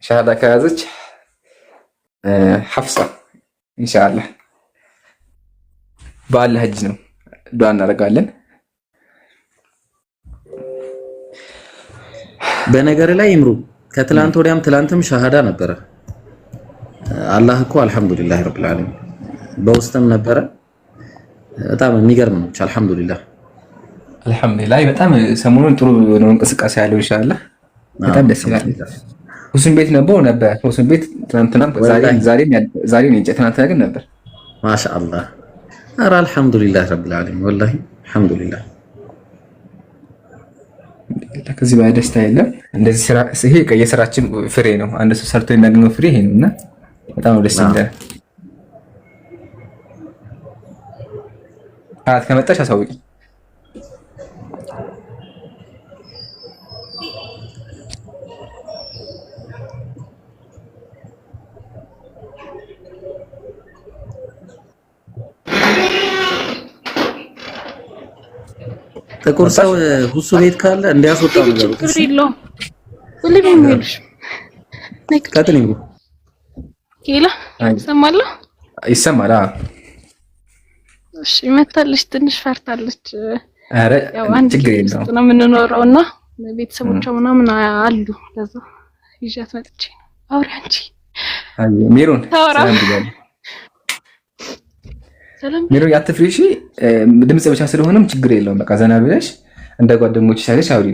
ሻሃዳ ከያዘች ሐፍሳ ኢንሻአላህ በአላህ እጅ ነው ዱዓ እናደርጋለን። በነገር ላይ ይምሩ ከትላንት ወዲያም ትላንትም ሻሃዳ ነበረ። አላህ እኮ አልሐምዱሊላህ ረብል ዓለሚን በውስጥም ነበረ። በጣም የሚገርም ነው። አልሐምዱሊላህ አልሐምዱሊላህ በጣም ሰሞኑን ጥሩ ነው እንቅስቃሴ ያለው ኢንሻአላህ በጣም ደስ ይላል። ሁሴን ቤት ነበር ሁሴን ቤት ትናንትና ዛሬ ነው እንጂ ትናንትና ግን ነበር። ማሻአላህ ኧረ አልሐምዱሊላህ ረብል ዓለሚን ወላሂ አልሐምዱሊላህ። ከዚህ በላይ ደስታ የለም። እንደዚህ ስራ ይሄ የስራችን ፍሬ ነው። አንድ ሰው ሰርቶ የሚያገኘው ፍሬ ይሄ ነውና በጣም ደስ ይላል። ከመጣሽ አሳውቂ። ጥቁር ሰው ሁሱ ቤት ካለ እንዲያስወጣው ነገር ችግር የለውም። ሁሌም የሚሄድሽ ከትንኝ ኬላ ይሰማል። እሺ መታለች፣ ትንሽ ፈርታለች። አረ ችግር የለውም ነው የምንኖረውና ቤተሰቦቿ ምናምን አሉ። ለዛ ይዣት መጥቼ ነው። አውሪ አንቺ ሜሮን ሰላም ሜሮን ያትፍሪሺ ድምጽ ብቻ ስለሆነም ችግር የለውም። በቃ ዘና ብለሽ እንደ ጓደኞች ሳይለሽ አውሪ።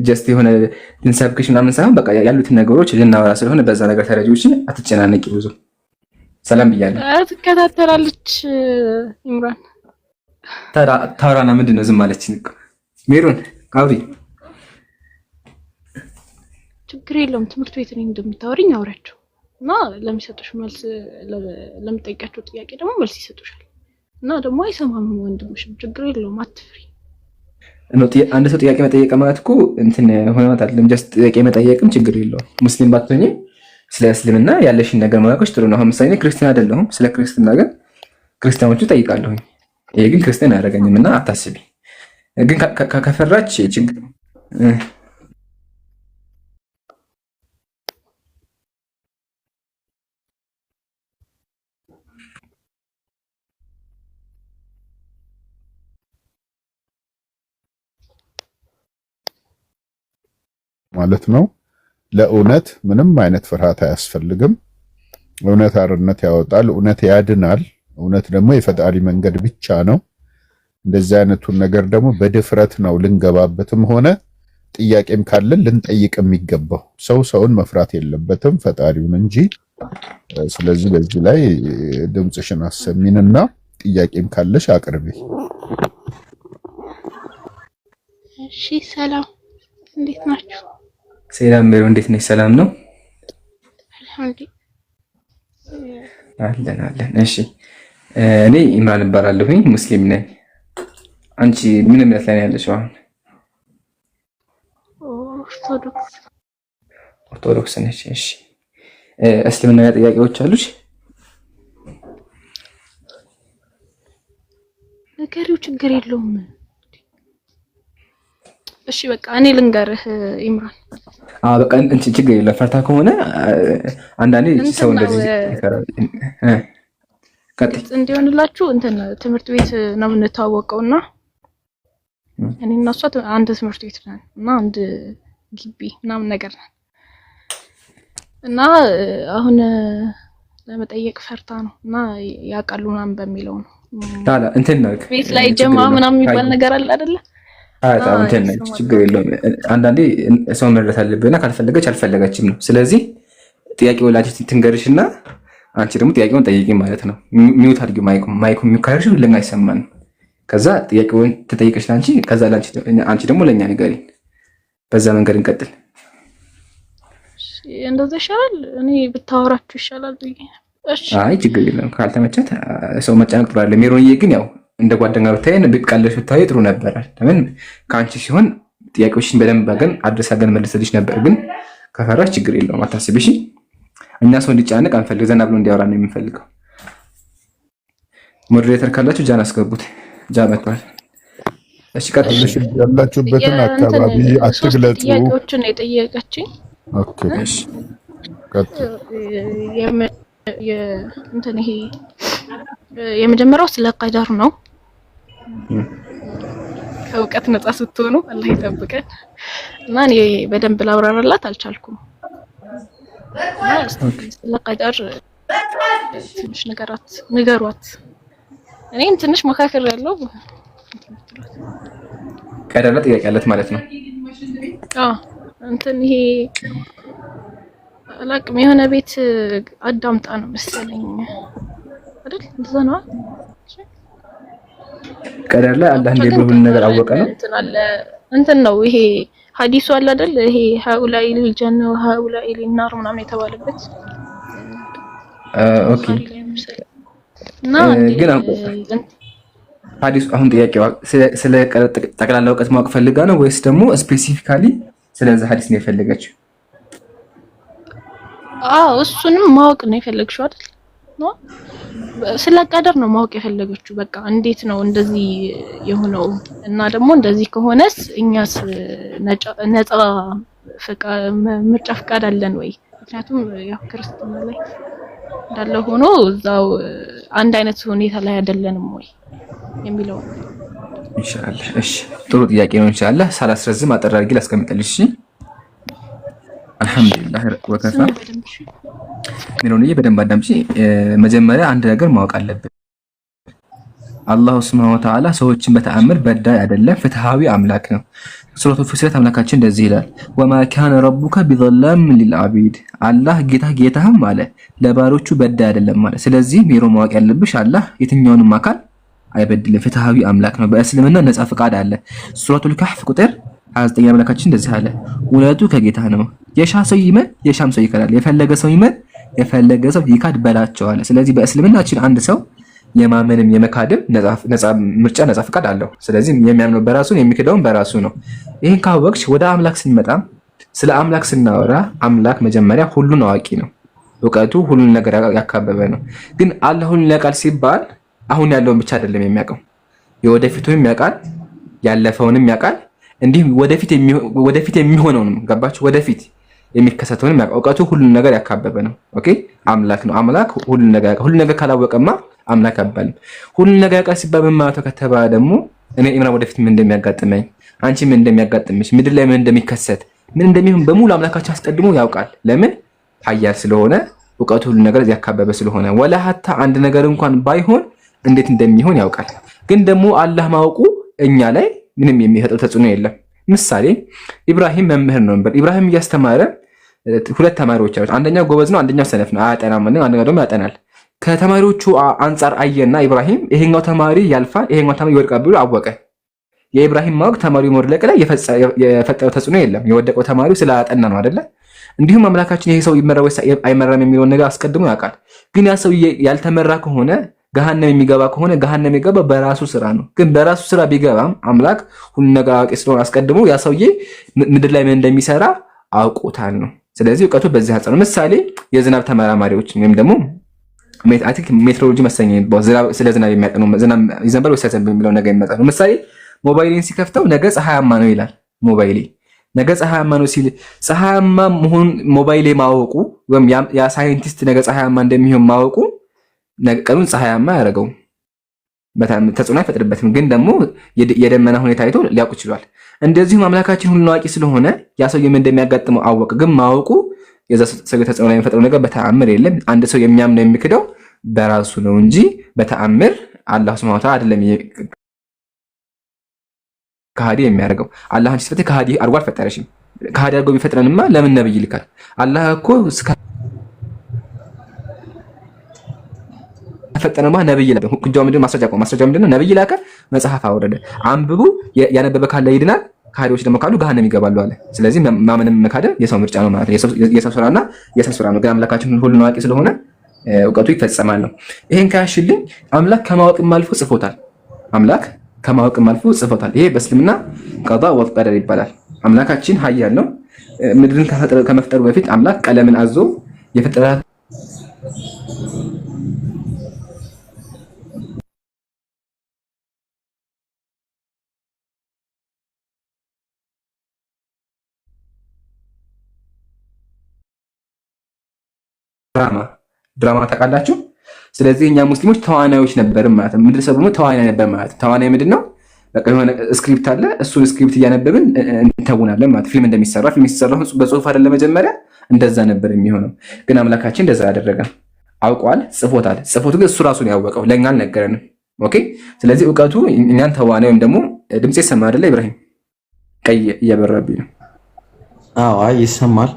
ጀስት የሆነ ትንሰብክሽ ምናምን ሳይሆን በቃ ያሉትን ነገሮች ልናወራ ስለሆነ በዛ ነገር ተረጂዎች አትጨናነቂ። ብዙ ሰላም ብያለሁ። ትከታተላለች ኢምራን ታውራና ምንድነው ዝም አለችኝ እኮ ሜሮን አውሪ። ችግር የለውም። ትምህርት ቤት ነኝ እንደምታወሪኝ አውራቸው እና ለሚሰጡሽ መልስ ለምጠይቃቸው ጥያቄ ደግሞ መልስ ይሰጡሻል። እና ደግሞ አይሰማም ወንድምሽም ችግር የለውም አትፍሪ። አንድ ሰው ጥያቄ መጠየቅ ማለት እኮ እንትን ሆነማት አይደለም። ጀስት ጥያቄ መጠየቅም ችግር የለውም። ሙስሊም ባትሆኚ ስለ እስልምና ያለሽን ነገር ማወቅሽ ጥሩ ነው። አሁን ምሳሌ ክርስቲያን አይደለሁም። ስለ ክርስትና ግን ክርስቲያኖቹ ጠይቃለሁ። ይሄ ግን ክርስቲያን አያደርገኝም እና አታስቢ። ግን ከፈራች ችግር ማለት ነው። ለእውነት ምንም አይነት ፍርሃት አያስፈልግም። እውነት አርነት ያወጣል፣ እውነት ያድናል። እውነት ደግሞ የፈጣሪ መንገድ ብቻ ነው። እንደዚህ አይነቱን ነገር ደግሞ በድፍረት ነው ልንገባበትም ሆነ ጥያቄም ካለን ልንጠይቅ የሚገባው። ሰውን መፍራት የለበትም ፈጣሪውን እንጂ። ስለዚህ በዚህ ላይ ድምጽሽን አሰሚንና ጥያቄም ካለሽ አቅርቢ። እሺ ሰላም፣ እንዴት ናችሁ? ሰላም ሜሮ፣ እንዴት ነሽ? ሰላም ነው አለን። እሺ እኔ ኢምራን እባላለሁኝ፣ ሙስሊም ነኝ። አንቺ ምን እምነት ላይ ያለሽው? ኦርቶዶክስ ነሽ? እሺ እስልምና ጥያቄዎች አሉሽ? ነገሩ ችግር የለውም። እሺ በቃ እኔ ልንገርህ ኢምራን። በቃ እንት ችግር የለም። ፈርታ ከሆነ አንዳንዴ ሰው እንደዚህ ይፈራል። እንዲሆንላችሁ እንትን ትምህርት ቤት ነው የምንተዋወቀውና እኔና እሷ አንድ ትምህርት ቤት ነን እና አንድ ግቢ ምናምን ነገር ነን እና አሁን ለመጠየቅ ፈርታ ነው እና ያውቃሉ ምናምን በሚለው ነው። ታላ እንትን ነው ቤት ላይ ጀማ ምናምን የሚባል ነገር አለ አይደለ? አጣም እንትን ነው ችግር የለውም። አንዳንዴ ሰው መረዳት አለብህና ካልፈለገች አልፈለገችም ነው። ስለዚህ ጥያቄው ላንቺ ትንገርሽና አንቺ ደግሞ ጥያቄውን ጠይቂ ማለት ነው። ሚውት አድርጊው ማይኩ የሚካርሽ ለኛ አይሰማን። ከዛ ጥያቄውን ትጠይቀሽ ላንቺ፣ ከዛ ላንቺ አንቺ ደግሞ ለኛ ንገሪ። በዛ መንገድ እንቀጥል። እንደዛ ይሻላል። እኔ ብታወራችሁ ይሻላል ብዬ። እሺ አይ ችግር የለም። ካልተመቸት ሰው መጨነቅ ጥሩ አይደለም። ሜሮንዬ ግን ያው እንደ ጓደኛ ብታየን ብትቃለሽ ብታይ ጥሩ ነበር። ለምን ከአንቺ ሲሆን ጥያቄዎችን በደንብ አገን አድርሰን መልሰልሽ ነበር። ግን ከፈራሽ ችግር የለውም አታስቢ። እሺ እኛ ሰው እንዲጫነቅ አንፈልግ፣ ዘና ብሎ እንዲያወራ ነው የምንፈልገው። ሞዴሬተር ካላችሁ ጃን አስገቡት። ጃን መጥቷል። እሺ ቀጥሉ። ያላችሁበትን አካባቢ አትግለጹ። ጥያቄዎችን የጠየቀችኝ ኦኬ እሺ እንትን ይሄ የመጀመሪያው ስለ ቀደር ነው። ከእውቀት ነፃ ስትሆኑ አላህ ይጠብቀን እና እኔ በደንብ ላብራራላት አልቻልኩም። ስለ ቀደር ትንሽ ንገሯት። እኔም ትንሽ መካከል ያለው ቀደር ላይ ጥያቄ አለት ማለት ነው። እንትን ይሄ አላቅም የሆነ ቤት አዳምጣ ነው መሰለኝ አይደል? እንደዛ ነው። ቀደር ላይ አላህ እንደሆነ ነገር አወቀ ነው። እንትን ነው ይሄ ሐዲሱ አለ አይደል? ይሄ ሃኡላኢ ሊልጀነ ወሃኡላኢ ሊናር ምናምን የተባለበት ኦኬ። እና ግን ሐዲሱ አሁን ጥያቄው ስለ ጠቅላላ እውቀት ማወቅ ፈልጋ ነው ወይስ ደግሞ ስፔሲፊካሊ ስለዚህ ሐዲስ ነው የፈለገችው? እሱንም ማወቅ ነው የፈለግሽው አይደል? ነው ስለ ቀደር ነው ማወቅ የፈለገችው። በቃ እንዴት ነው እንደዚህ የሆነው እና ደግሞ እንደዚህ ከሆነስ እኛስ ነፃ ምርጫ ፍቃድ አለን ወይ? ምክንያቱም ያው ክርስትና ላይ እንዳለ ሆኖ እዛው አንድ አይነት ሁኔታ ላይ አይደለንም ወይ የሚለው ኢንሻአላህ። እሺ ጥሩ ጥያቄ ነው። ኢንሻአላህ ሳላስረዝም አጠር አድርጌ ላስቀምጥልሽ። አልሐምዱሊላህ ወከፋ ሚኖንዬ በደንብ አዳምጪ። መጀመሪያ አንድ ነገር ማወቅ አለብን። አላሁ ሱብሓነሁ ወተዓላ ሰዎችን በተአምር በዳይ አይደለም፣ ፍትሃዊ አምላክ ነው። ሱረቱ ፉሲለት አምላካችን እንደዚህ ይላል፣ ወማ ካነ ረቡከ ቢዘላም ሊልዓቢድ፣ አላህ ጌታህም አለ ለባሮቹ በዳይ አይደለም ማለት። ስለዚህ ሚሮ ማወቅ ያለብሽ አላህ የትኛውንም አካል አይበድልም፣ ፍትሃዊ አምላክ ነው። በእስልምና ነፃ ፍቃድ አለ። ሱረቱል ካህፍ ቁጥር 29 አምላካችን እንደዚህ አለ፣ እውነቱ ከጌታ ነው፣ የሻ ሰው ይመን የሻም ሰው ይከዳል፣ የፈለገ ሰው ይመን የፈለገ ሰው ይካድ በላቸው አለ። ስለዚህ በእስልምናችን አንድ ሰው የማመንም የመካድም ነፃ ምርጫ ነፃ ፍቃድ አለው። ስለዚህ የሚያምነው በራሱ የሚክደውን በራሱ ነው። ይህን ካወቅሽ ወደ አምላክ ስንመጣ ስለ አምላክ ስናወራ አምላክ መጀመሪያ ሁሉን አዋቂ ነው። እውቀቱ ሁሉን ነገር ያካበበ ነው። ግን አላህ ሁሉን ያውቃል ሲባል አሁን ያለውን ብቻ አይደለም የሚያውቀው፣ የወደፊቱንም ያውቃል፣ ያለፈውንም ያውቃል፣ እንዲህ ወደፊት የሚሆነውንም ገባችሁ? ወደፊት የሚከሰተውንም ያውቃል። እውቀቱ ሁሉን ነገር ያካበበ ነው። ኦኬ አምላክ ነው። አምላክ ሁሉን ነገር ያውቃል። ሁሉን ነገር ካላወቀማ አምላክ አይባልም። ሁሉን ነገር ያውቃል ሲባል ምን ማለት ከተባለ ደግሞ እኔ ኢምራን ወደፊት ምን እንደሚያጋጥመኝ፣ አንቺ ምን እንደሚያጋጥምሽ፣ ምድር ላይ ምን እንደሚከሰት፣ ምን እንደሚሆን በሙሉ አምላካችን አስቀድሞ ያውቃል። ለምን? ኃያል ስለሆነ፣ እውቀቱ ሁሉን ነገር ያካበበ ስለሆነ። ወላ ሀታ አንድ ነገር እንኳን ባይሆን እንዴት እንደሚሆን ያውቃል። ግን ደግሞ አላህ ማወቁ እኛ ላይ ምንም የሚፈጥረው ተጽዕኖ የለም። ምሳሌ ኢብራሂም መምህር ነው ነበር። ኢብራሂም እያስተማረ ሁለት ተማሪዎች አሉት። አንደኛው ጎበዝ ነው፣ አንደኛው ሰነፍ ነው፣ አያጠናም። አንደኛው ደግሞ ያጠናል። ከተማሪዎቹ አንጻር አየና ኢብራሂም ይሄኛው ተማሪ ያልፋል፣ ይሄኛው ተማሪ ይወድቃል ብሎ አወቀ። የኢብራሂም ማወቅ ተማሪው መውደቅ ላይ የፈጠረው ተጽዕኖ የለም። የወደቀው ተማሪው ስላጠና ነው አይደለ? እንዲሁም አምላካችን ይሄ ሰው ይመራ ወይስ አይመራም የሚለውን ነገር አስቀድሞ ያውቃል። ግን ያ ሰው ያልተመራ ከሆነ ገሃነም የሚገባ ከሆነ ገሃነም የሚገባ በራሱ ስራ ነው። ግን በራሱ ስራ ቢገባም አምላክ ሁሉ ነገር አዋቂ ስለሆነ አስቀድሞ ያ ሰውዬ ምድር ላይ ምን እንደሚሰራ አውቆታል ነው። ስለዚህ እውቀቱ በዚህ አንፃር ነው። ምሳሌ የዝናብ ተመራማሪዎች ወይም ደግሞ ሜትሮሎጂ መሰለኝ ስለ ዝናብ የሚያጠኑ ዝናብ ይዘንባል ወይስ አይዘንብም የሚለው ነገር የሚመጣ ነው። ምሳሌ ሞባይሌን ሲከፍተው ነገ ፀሐያማ ነው ይላል። ሞባይሌ ነገ ፀሐያማ ነው ሲል ፀሐያማ መሆኑን ሞባይሌ ማወቁ ወይም ያ ሳይንቲስት ነገ ፀሐያማ እንደሚሆን ማወቁ ቀኑን ፀሐያማ ያደረገው በጣም ተጽዕኖ አይፈጥርበትም። ግን ደግሞ የደመና ሁኔታ አይቶ ሊያውቅ ይችላል። እንደዚሁም አምላካችን ሁሉን አዋቂ ስለሆነ ያ ሰው እንደሚያጋጥመው አወቅ። ግን ማወቁ የዛ ሰው ተጽዕኖ የሚፈጥረው ነገር በተአምር የለም። አንድ ሰው የሚያምነው የሚክደው በራሱ ነው እንጂ በተአምር አላህ Subhanahu Wa Ta'ala አይደለም ከሃዲ የሚያደርገው። አላህ አንቺ ስለተ ከሃዲ አድርጎ አልፈጠረሽም። ከሃዲ አድርጎ ቢፈጥረንማ ለምን ነብይ ይልካል? አላህ እኮ ፈጠነማ ነብይ ላከ። ሁጃው ምንድነው? ማስረጃ ምንድነው? ነብይ ላከ፣ መጽሐፍ አወረደ። አንብቡ፣ ያነበበ ካለ ይድናል፣ ከሃዲዎች ደግሞ ካሉ ገሃነም ይገባሉ አለ። ስለዚህ ማመንም መካደ የሰው ምርጫ ነው ማለት ነው። የሰው ስራና የሰው ስራ ነው። ግን አምላካችን ሁሉን አዋቂ ስለሆነ እውቀቱ ይፈጸማል ነው። ይሄን ካያሽልኝ አምላክ ከማወቅም አልፎ ጽፎታል። አምላክ ከማወቅም አልፎ ጽፎታል። ይሄ በእስልምና ቀዳ ወቀደር ይባላል። አምላካችን ኃያል ነው። ምድርን ከመፍጠሩ በፊት አምላክ ቀለምን አዞ የፈጠራት ድራማ ታውቃላችሁ። ስለዚህ እኛ ሙስሊሞች ተዋናዮች ነበርን ማለት ነው። ምድር ሰው ደግሞ ተዋናይ ነበር ማለት ነው። ተዋናይ ምንድነው? በቃ የሆነ ስክሪፕት አለ፣ እሱን ስክሪፕት እያነበብን እንተውናለን ማለት ፊልም እንደሚሰራ ፊልም ሲሰራ በጽሁፍ አይደለም መጀመሪያ እንደዛ ነበር የሚሆነው። ግን አምላካችን እንደዛ አደረገን። አውቋል፣ ጽፎታል። ጽፎቱ ግን እሱ ራሱ ነው ያወቀው፣ ለኛ አልነገረንም። ኦኬ። ስለዚህ እውቀቱ እኛን ተዋናይ ወይም ደግሞ ድምጽ ይሰማ አይደለ? ኢብራሂም ቀይ እያበራብኝ ነው። አዎ አይ ይሰማል።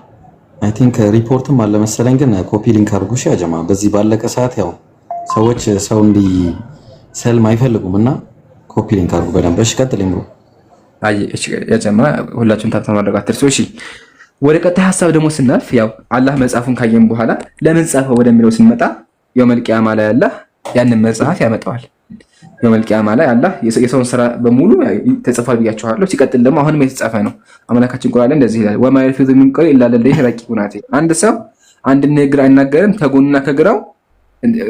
አይ ቲንክ ሪፖርትም አለ መሰለኝ። ግን ኮፒ ሊንክ አድርጉ ያ ጀማ። በዚህ ባለቀ ሰዓት ያው ሰዎች ሰው እንዲሰልም አይፈልጉም እና ኮፒ ሊንክ አድርጉ በደንብ። እሺ ቀጥል ይምሩ። አይ እሺ ያ ጀማ ሁላችሁም ታብታ ማድረግ አትርሱ። እሺ ወደ ቀጣይ ሀሳብ ደግሞ ስናልፍ ያው አላህ መጽሐፉን ካየን በኋላ ለምን ጻፈው ወደሚለው ስንመጣ የውመል ቂያማ ላይ አላህ ያንን መጽሐፍ ያመጣዋል። የውመል ቂያማ ላይ አላህ የሰውን ስራ በሙሉ ተጽፏል ብያችኋለሁ። ሲቀጥል ደግሞ አሁንም የተጻፈ ነው። አምላካችን ቁርአን ላይ እንደዚህ ይላል፣ ወማ የልፊዙ ሚን ቀውሊን ኢላ ለደይሂ ረቂቡን አቲድ። አንድ ሰው አንድ ንግግር አይናገርም ከጎንና ከግራው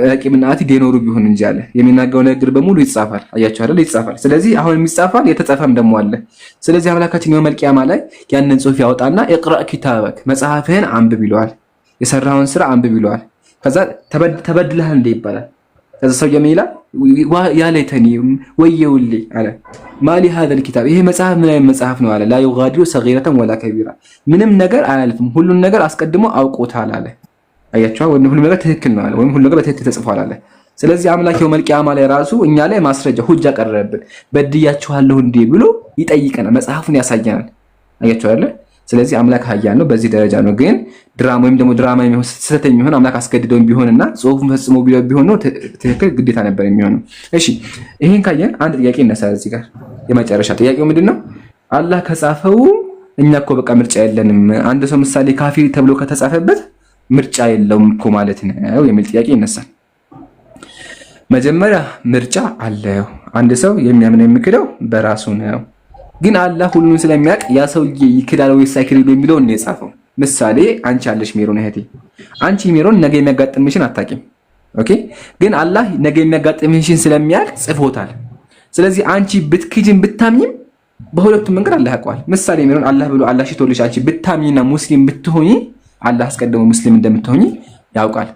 ረቂብና አቲድ የኖሩ ቢሆን እንጂ አለ። የሚናገረው ንግግር በሙሉ ይጻፋል። አያችሁ አይደል? ይጻፋል። ስለዚህ አሁንም ይጻፋል፣ የተጻፈም ደግሞ አለ። ስለዚህ አምላካችን የውመል ቂያማ ላይ ያንን ጽሑፍ ያወጣና ኢቅራእ ኪታበክ መጽሐፍህን አንብብ ይለዋል። የሰራውን ስራ አንብብ ይለዋል። ከዛ ተበድለሃል እንደ ይባላል። ከዛ ሰው ምን ይላል? ያ ለይተኒ ወየውልኝ አለ ማሊ ሀዘል ኪታብ፣ ይሄ መጽሐፍ ምን አይነት መጽሐፍ ነው አለ። ላ ዩጋዲሩ ሰጊረተን ወላ ከቢራ፣ ምንም ነገር አያልፍም፣ ሁሉን ነገር አስቀድሞ አውቆታል አለ። አያችሁ ወይ? ሁሉም ነገር ትክክል ነው አለ፣ ወይም ሁሉ ነገር በትክክል ተጽፏል አለ። ስለዚህ አምላክ የውመል ቂያማ ላይ ራሱ እኛ ላይ ማስረጃ ሁጃ ቀረበብን። በድያችኋለሁ እንዴ ብሎ ይጠይቀናል፣ መጽሐፉን ያሳየናል። አያችሁ አይደል? ስለዚህ አምላክ ኃያል ነው፣ በዚህ ደረጃ ነው። ግን ድራማ ወይም ደግሞ ድራማ የሚሆን ስህተት የሚሆን አምላክ አስገድደውን ቢሆንና ጽሁፉን ፈጽሞ ቢሆን ነው ትክክል ግዴታ ነበር የሚሆነው። እሺ ይሄን ካየን አንድ ጥያቄ ይነሳል እዚህ ጋር። የመጨረሻ ጥያቄው ምንድነው? አላህ ከጻፈው እኛ እኮ በቃ ምርጫ የለንም። አንድ ሰው ምሳሌ ካፊር ተብሎ ከተጻፈበት ምርጫ የለውም እኮ ማለት ነው የሚል ጥያቄ ይነሳል። መጀመሪያ ምርጫ አለው። አንድ ሰው የሚያምነው የሚክደው በራሱ ነው። ግን አላህ ሁሉን ስለሚያውቅ ያ ሰውዬ ይክዳል ወይስ አይክድም የሚለውን ነው የጻፈው። ምሳሌ አንቺ አለሽ ሜሮን እህቴ፣ አንቺ ሜሮን ነገ የሚያጋጥምሽን አታውቂም። ኦኬ። ግን አላህ ነገ የሚያጋጥምሽን ስለሚያውቅ ጽፎታል። ስለዚህ አንቺ ብትክጂም ብታምኝም በሁለቱም መንገድ አላህ ያውቀዋል። ምሳሌ ሜሮን አላህ ብሎ አላህ ሽቶልሽ አንቺ ብታምኝና ሙስሊም ብትሆኚ አላህ አስቀድሞ ሙስሊም እንደምትሆኚ ያውቃል።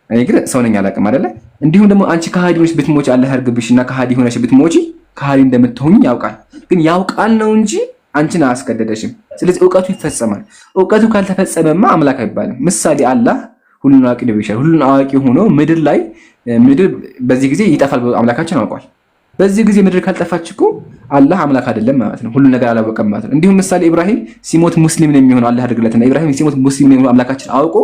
እኔ ግን ሰው ነኝ አላውቅም አይደለ? እንዲሁም ደግሞ አንቺ ከሃዲ ሆነሽ ብትሞቺ አላህ ያርግብሽና ከሃዲ ሆነሽ ብትሞቺ ከሃዲ እንደምትሆኚ ያውቃል። ግን ያውቃል ነው እንጂ አንቺን አያስገደደሽም። ስለዚህ እውቀቱ ይፈጸማል። እውቀቱ ካልተፈጸመማ አምላክ አይባልም። ምሳሌ አላህ ሁሉን አዋቂ ነው ይሻል። ሁሉን አዋቂ ሆኖ ምድር ላይ ምድር በዚህ ጊዜ ይጠፋል አምላካችን አውቋል። በዚህ ጊዜ ምድር ካልጠፋች እኮ አላህ አምላክ አይደለም ማለት ነው። ሁሉን ነገር አላወቀም ማለት ነው። እንዲሁም ምሳሌ ኢብራሂም ሲሞት ሙስሊም ነው የሚሆነው አላህ ያድርግለትና ኢብራሂም ሲሞት ሙስሊም ነው የሚሆነው አምላካችን አውቆ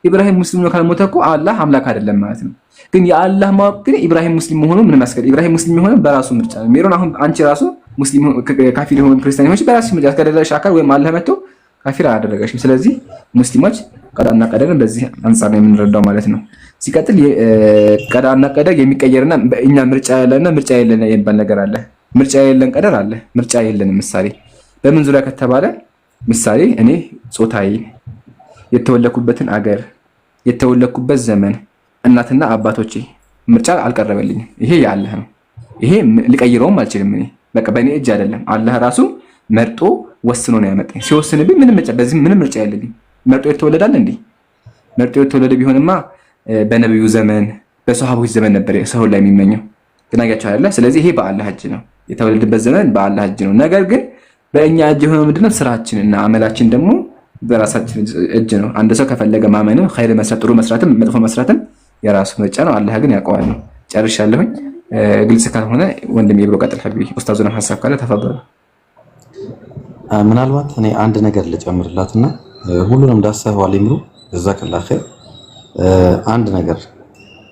ኢብራሂም ሙስሊም ነው ካልሞተ እኮ አላህ አምላክ አይደለም ማለት ነው። ግን የአላህ ማወቅ ግን ኢብራሂም ሙስሊም መሆኑ ምን ማስከለ ኢብራሂም ሙስሊም የሆነ በራሱ ምርጫ ነው። ሜሮን አሁን አንቺ ራሱ ሙስሊም ካፊር የሆነ ክርስቲያን ሆነሽ በራስሽ ምርጫ ከደረሽ አካል ወይም አላህ መጥቶ ካፊር አያደረገሽም። ስለዚህ ሙስሊሞች ቀዳና ቀደርን በዚህ አንፃር ነው የምንረዳው ማለት ነው። ሲቀጥል ቀዳና ቀደር የሚቀየርና እኛ ምርጫ ያለና ምርጫ የለና የሚባል ነገር አለ። ምርጫ የለን ቀደር አለ፣ ምርጫ የለንም። ምሳሌ በምን ዙሪያ ከተባለ ምሳሌ እኔ ጾታዬ፣ የተወለኩበትን አገር፣ የተወለኩበት ዘመን፣ እናትና አባቶቼ ምርጫ አልቀረበልኝም። ይሄ ያለህ ነው። ይሄ ልቀይረውም አልችልም። እኔ በቃ በእኔ እጅ አይደለም። አላህ ራሱ መርጦ ወስኖ ነው ያመጣኝ። ሲወስንብኝ ምንም ምርጫ በዚህ ምንም ምርጫ የለኝም። መርጦ የተወለዳል እንዴ? መርጦ የተወለደ ቢሆንማ በነብዩ ዘመን በሰሃቦች ዘመን ነበር ሰው ላይ የሚመኘው። ግን አያችሁ አይደለ? ስለዚህ ይሄ በአላህ እጅ ነው። የተወለደበት ዘመን በአላህ እጅ ነው። ነገር ግን በእኛ እጅ የሆነው ምንድነው? ስራችን እና አመላችን ደግሞ በራሳችን እጅ ነው። አንድ ሰው ከፈለገ ማመንም ኸይር መስራት፣ ጥሩ መስራትም መጥፎ መስራትም የራሱ ምርጫ ነው። አላህ ግን ያውቀዋል ነው። ጨርሻለሁኝ። ግልጽ ካልሆነ ወንድም ይብሮ ቀጥል። ሐቢቢ ኡስታዙና ሐሳብ ካለ ተፈضل። ምናልባት እኔ አንድ ነገር ልጨምርላትና ሁሉንም ዳሰዋል ይምሩ ጀዛከላህ ኸይር። አንድ ነገር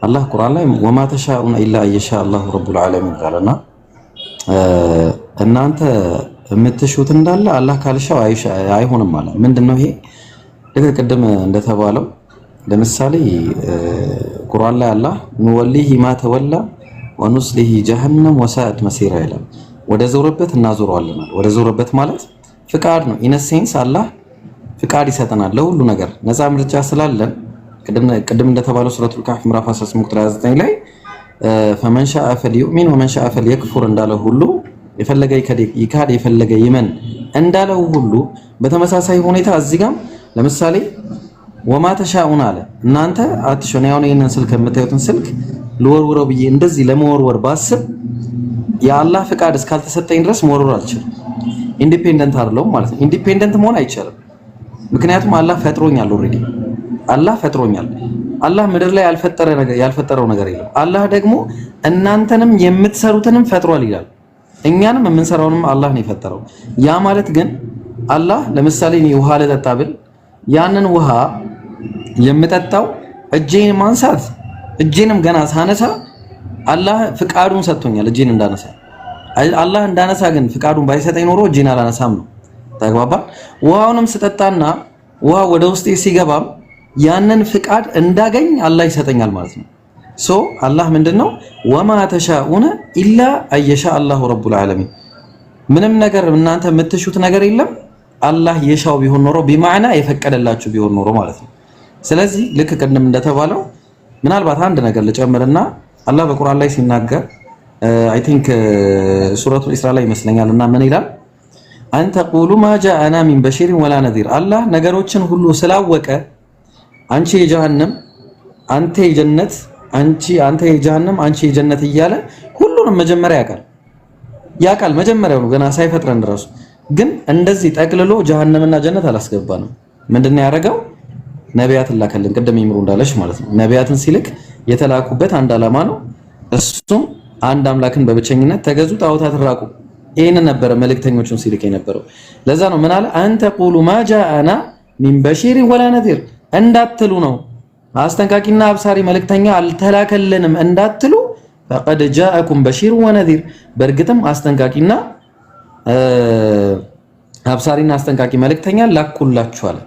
አላህ ቁርአን ላይ ወማ ተሻኡና ኢላ አየሻ አላሁ ረቡል ዓለሚን ይላልና እናንተ የምትሹት እንዳለ አላህ ካልሻው አይሆንም ማለት ምንድነው? ይሄ ልክ ቅድም እንደተባለው ለምሳሌ ቁርአን ላይ አላህ ንወሊሂ ማ ተወላ ወኑስሊሂ ጀሀነም ወሳአት መሲራ ይላል። ወደ ዞረበት እናዞረዋለን። ወደ ዞረበት ማለት ፍቃድ ነው። ኢነሴንስ አላህ ፍቃድ ይሰጠናል ለሁሉ ነገር ነፃ ምርጫ ስላለን ቅድም እንደተባለው ሱረቱል ካህፍ ምዕራፍ 18 ቁጥር 29 ላይ ፈመን ሻአ ፈልዩእሚን ወመን ሻአ ፈልየክፉር እንዳለው ሁሉ የፈለገ ይካድ የፈለገ ይመን እንዳለው ሁሉ በተመሳሳይ ሁኔታ እዚህ ጋር ለምሳሌ ወማ ተሻኡን አለ እናንተ አትሹን ያው ይሄንን ስልክ የምታዩትን ስልክ ለወርወረው ብዬ እንደዚህ ለመወርወር ባስብ የአላህ ፍቃድ እስካልተሰጠኝ ድረስ መወርወር አልችልም። ኢንዲፔንደንት አይደለም ማለት ነው። ኢንዲፔንደንት መሆን አይቻልም። ምክንያቱም አላህ ፈጥሮኛል። ኦሬዲ አላህ ፈጥሮኛል። አላህ ምድር ላይ ያልፈጠረው ነገር የለም። አላህ ደግሞ እናንተንም የምትሰሩትንም ፈጥሯል ይላል። እኛንም የምንሰራውንም አላህ ነው የፈጠረው። ያ ማለት ግን አላህ ለምሳሌ እኔ ውሃ ልጠጣ ብል ያንን ውሃ የምጠጣው እጄን ማንሳት እጄንም ገና ሳነሳ አላህ ፍቃዱን ሰጥቶኛል እጄን እንዳነሳ። አላህ እንዳነሳ ግን ፍቃዱን ባይሰጠኝ ኖሮ እጄን አላነሳም ነው። ተግባባ። ውሃውንም ስጠጣና ውሃ ወደ ውስጤ ሲገባም ያንን ፍቃድ እንዳገኝ አላህ ይሰጠኛል ማለት ነው። ሶ አላህ ምንድነው ወማ ተሻኡነ ኢላ አየሻ አላሁ ረቡል ዓለሚን ምንም ነገር እናንተ የምትሹት ነገር የለም አላህ የሻው ቢሆን ኖሮ ቢማዕና የፈቀደላችሁ ቢሆን ኖሮ ማለት ነው። ስለዚህ ልክ ቅድም እንደተባለው ምናልባት አንድ ነገር ልጨምርና አላህ በቁርአን ላይ ሲናገር አይ ቲንክ ሱረቱ ኢስራ ላይ ይመስለኛልና ምን ይላል? አንተ ቁሉ ማ ጃአና ሚን በሺሪን ወላ ነዚር አላህ ነገሮችን ሁሉ ስላወቀ አንቺ የጀሃነም አንተ የጀነት አንተ የጀሃነም አንቺ የጀነት እያለ ሁሉንም መጀመሪያ ያውቃል መጀመሪያው ገና ሳይፈጥረን ድረስ ግን እንደዚህ ጠቅልሎ ጀሃነምና ጀነት አላስገባንም። ምንድነው ያደረገው? ነቢያትን ላከልን። ቅድም ይምሩ እንዳለሽ ማለት ነው። ነቢያትን ሲልክ የተላኩበት አንድ ዓላማ ነው። እሱም አንድ አምላክን በብቸኝነት ተገዙ፣ ጣዖታት ራቁ። ይሄንን ነበር መልእክተኞቹን ሲልክ የነበረው። ለዛ ነው ምን አለ? አንተ ቁሉ ማ ጃአና ሚን በሺሪን ወላ ነዚር እንዳትሉ ነው። አስጠንቃቂና አብሳሪ መልእክተኛ አልተላከልንም እንዳትሉ ፈቀድ ጃአኩም በሺር ወነዚር በእርግጥም አስጠንቃቂና አብሳሪና አስጠንቃቂ መልእክተኛ ላኩላችኋል።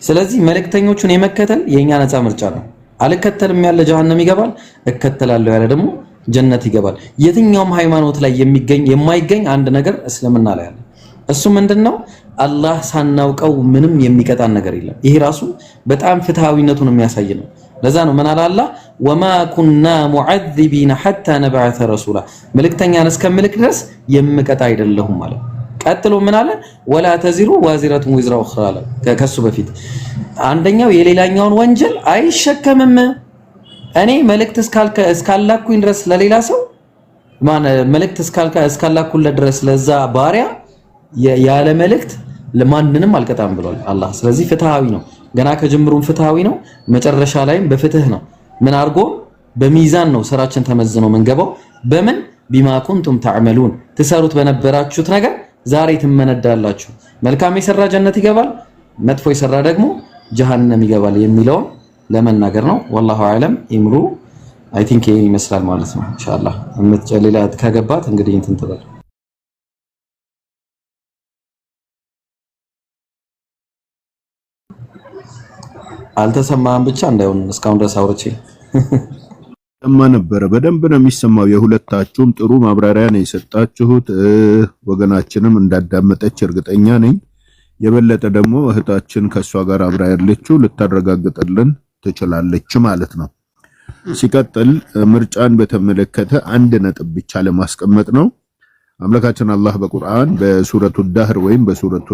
ስለዚህ መልእክተኞቹን የመከተል የኛ ነፃ ምርጫ ነው። አልከተልም ያለ ጀሃነም ይገባል፣ እከተላለሁ ያለ ደግሞ ጀነት ይገባል። የትኛውም ሃይማኖት ላይ የማይገኝ አንድ ነገር እስልምና ላይ አለ። እሱ ምንድነው? አላህ ሳናውቀው ምንም የሚቀጣን ነገር የለም። ይሄ ራሱ በጣም ፍትሃዊነቱን የሚያሳይ ነው። ለዛ ነው ምን አለ አላህ ወማ ኩና ሙዐዚቢና ሐታ ነብዐተ ረሱላ መልእክተኛን እስከምልክ ድረስ የምቀጣ አይደለሁም ማለት። ቀጥሎ ምን አለ? ወላ ተዚሩ ዋዚረቱን ወዝራ ኡኽራ አለ። ከሱ በፊት አንደኛው የሌላኛውን ወንጀል አይሸከምም። እኔ መልእክት እስካላኩኝ ድረስ ለሌላ ሰው መልእክት እስካላኩለት ድረስ ለዛ ባሪያ ያለ መልእክት ለማንንም አልቀጣም ብሏል አላህ። ስለዚህ ፍትሃዊ ነው። ገና ከጅምሩም ፍትሃዊ ነው፣ መጨረሻ ላይም በፍትህ ነው። ምን አድርጎ በሚዛን ነው ስራችን ተመዝኖ መንገባው። በምን ቢማ ኩንቱም ተዕመሉን ትሰሩት በነበራችሁት ነገር ዛሬ ትመነዳላችሁ። መልካም የሰራ ጀነት ይገባል፣ መጥፎ የሰራ ደግሞ ጀሃነም ይገባል የሚለውን ለመናገር ነው። ወላሁ አዕለም። ኢምሩ አይ ቲንክ ይሄን ይመስላል ማለት ነው። ኢንሻአላህ ሌላ ከገባት እንግዲህ እንትን ትበል። አልተሰማህም ብቻ እንዳይሆን እስካሁን ድረስ አውርቼ ሰማ ነበረ። በደንብ ነው የሚሰማው። የሁለታችሁም ጥሩ ማብራሪያ ነው የሰጣችሁት። ወገናችንም እንዳዳመጠች እርግጠኛ ነኝ። የበለጠ ደግሞ እህታችን ከሷ ጋር አብራ ያለችው ልታረጋግጥልን ትችላለች ማለት ነው። ሲቀጥል ምርጫን በተመለከተ አንድ ነጥብ ብቻ ለማስቀመጥ ነው። አምላካችን አላህ በቁርአን በሱረቱ ዳህር ወይም በሱረቱ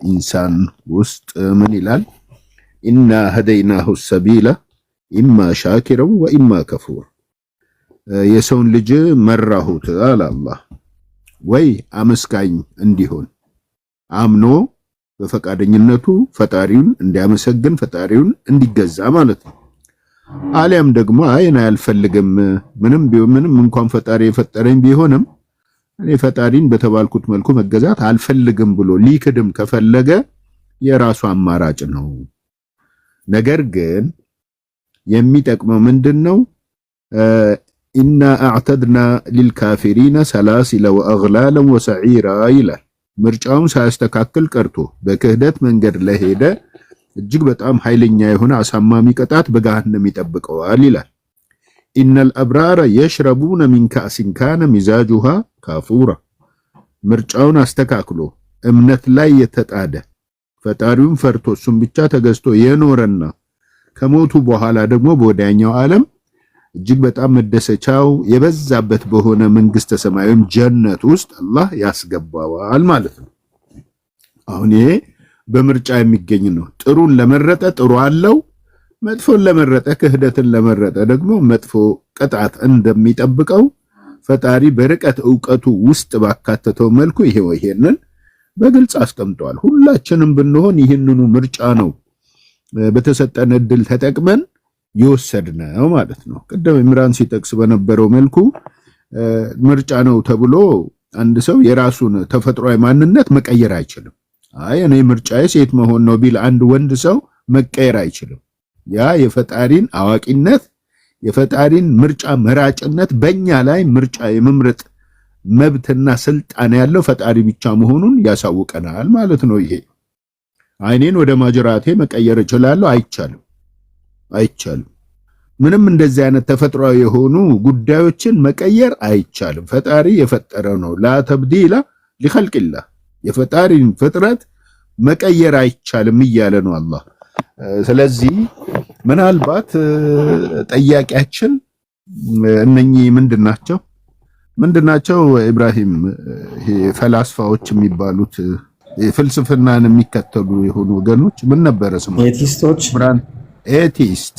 ኢንሳን ውስጥ ምን ይላል? ኢና ሀደይናሁ ሰቢላ ኢማ ሻኪረን ወኢማ ከፉር የሰውን ልጅ መራሁት አለ አላህ ወይ አመስጋኝ እንዲሆን አምኖ በፈቃደኝነቱ ፈጣሪውን እንዲያመሰግን ፈጣሪውን እንዲገዛ ማለት ነው። አሊያም ደግሞ አይና አልፈልግም ምንም እንኳን ፈጣሪ የፈጠረኝ ቢሆንም እኔ ፈጣሪን በተባልኩት መልኩ መገዛት አልፈልግም ብሎ ሊክድም ከፈለገ የራሱ አማራጭ ነው። ነገር ግን የሚጠቅመው ምንድነው? ኢና አዕተድና ሊልካፊሪነ ሰላሲለ ወአግላላ ወሰዒራ ይላል። ምርጫውን ሳያስተካክል ቀርቶ በክህደት መንገድ ለሄደ እጅግ በጣም ኃይለኛ የሆነ አሳማሚ ቅጣት በገሃነም ይጠብቀዋል ይላል። ኢነል አብራረ የሽረቡነ ሚን ካእሲን ካነ ሚዛጁሃ ካፉራ ምርጫውን አስተካክሎ እምነት ላይ የተጣደ ፈጣሪውን ፈርቶ እሱም ብቻ ተገዝቶ የኖረና ከሞቱ በኋላ ደግሞ በወዲያኛው ዓለም እጅግ በጣም መደሰቻው የበዛበት በሆነ መንግስተ ሰማያዊም ጀነት ውስጥ አላህ ያስገባዋል ማለት ነው። አሁን ይሄ በምርጫ የሚገኝ ነው። ጥሩን ለመረጠ ጥሩ አለው፣ መጥፎን ለመረጠ ክህደትን ለመረጠ ደግሞ መጥፎ ቅጣት እንደሚጠብቀው ፈጣሪ በርቀት ዕውቀቱ ውስጥ ባካተተው መልኩ ይሄንን በግልጽ አስቀምጧል። ሁላችንም ብንሆን ይህንኑ ምርጫ ነው በተሰጠን እድል ተጠቅመን ይወሰድነው ማለት ነው። ቅድም ኢምራን ሲጠቅስ በነበረው መልኩ ምርጫ ነው ተብሎ አንድ ሰው የራሱን ተፈጥሯዊ ማንነት መቀየር አይችልም። አይ እኔ ምርጫዬ ሴት መሆን ነው ቢል አንድ ወንድ ሰው መቀየር አይችልም። ያ የፈጣሪን አዋቂነት የፈጣሪን ምርጫ መራጭነት በእኛ ላይ ምርጫ የመምረጥ መብትና ስልጣን ያለው ፈጣሪ ብቻ መሆኑን ያሳውቀናል ማለት ነው። ይሄ አይኔን ወደ ማጅራቴ መቀየር እችላለሁ? አይቻልም። ምንም እንደዚህ አይነት ተፈጥሯዊ የሆኑ ጉዳዮችን መቀየር አይቻልም። ፈጣሪ የፈጠረው ነው። ላ ተብዲላ ሊኸልቅላህ የፈጣሪን ፍጥረት መቀየር አይቻልም እያለ ነው አላህ። ስለዚህ ምናልባት ጠያቂያችን እነኚህ ምንድናቸው ኢብራሂም ፈላስፋዎች የሚባሉት ፍልስፍናን የሚከተሉ የሆኑ ወገኖች ምን ነበረ ስሙ? ኤቲስት።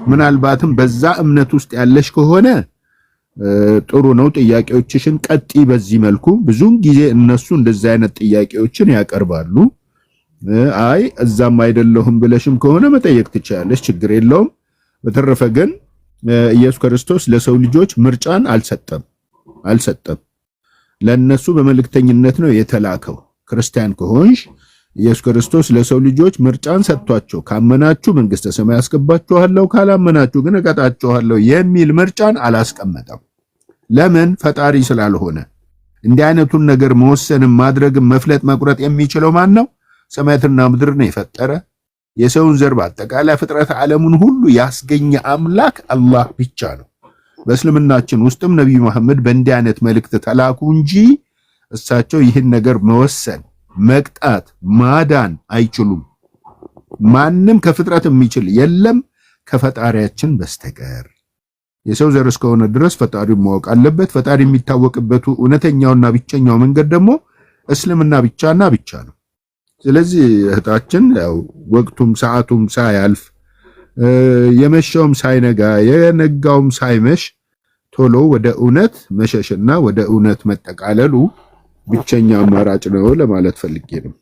ምናልባትም በዛ እምነት ውስጥ ያለሽ ከሆነ ጥሩ ነው። ጥያቄዎችሽን ቀጢ በዚህ መልኩ ብዙውን ጊዜ እነሱ እንደዚህ አይነት ጥያቄዎችን ያቀርባሉ። አይ እዛም አይደለሁም ብለሽም ከሆነ መጠየቅ ትችላለሽ፣ ችግር የለውም። በተረፈ ግን ኢየሱስ ክርስቶስ ለሰው ልጆች ምርጫን አልሰጠም። ለነሱ በመልእክተኝነት ነው የተላከው። ክርስቲያን ከሆንሽ ኢየሱስ ክርስቶስ ለሰው ልጆች ምርጫን ሰጥቷቸው ካመናችሁ መንግስተ ሰማይ ያስገባችኋለሁ፣ ካላመናችሁ ግን እቀጣችኋለሁ የሚል ምርጫን አላስቀመጠም። ለምን? ፈጣሪ ስላልሆነ። እንዲህ አይነቱን ነገር መወሰንም ማድረግም መፍለጥ መቁረጥ የሚችለው ማን ነው? ሰማያትና ምድርን የፈጠረ የሰውን ዘር በአጠቃላይ ፍጥረት ዓለሙን ሁሉ ያስገኘ አምላክ አላህ ብቻ ነው። በእስልምናችን ውስጥም ነብዩ መሐመድ በእንዲህ አይነት መልእክት ተላኩ እንጂ እሳቸው ይህን ነገር መወሰን፣ መቅጣት፣ ማዳን አይችሉም። ማንም ከፍጥረት የሚችል የለም ከፈጣሪያችን በስተቀር። የሰው ዘር እስከሆነ ድረስ ፈጣሪውን ማወቅ አለበት። ፈጣሪ የሚታወቅበት እውነተኛውና ብቸኛው መንገድ ደግሞ እስልምና ብቻና ብቻ ነው። ስለዚህ እህታችን ያው ወቅቱም ሰዓቱም ሳያልፍ የመሸውም ሳይነጋ የነጋውም ሳይመሽ ቶሎ ወደ እውነት መሸሽና ወደ እውነት መጠቃለሉ ብቸኛ አማራጭ ነው ለማለት ፈልጌ ነው።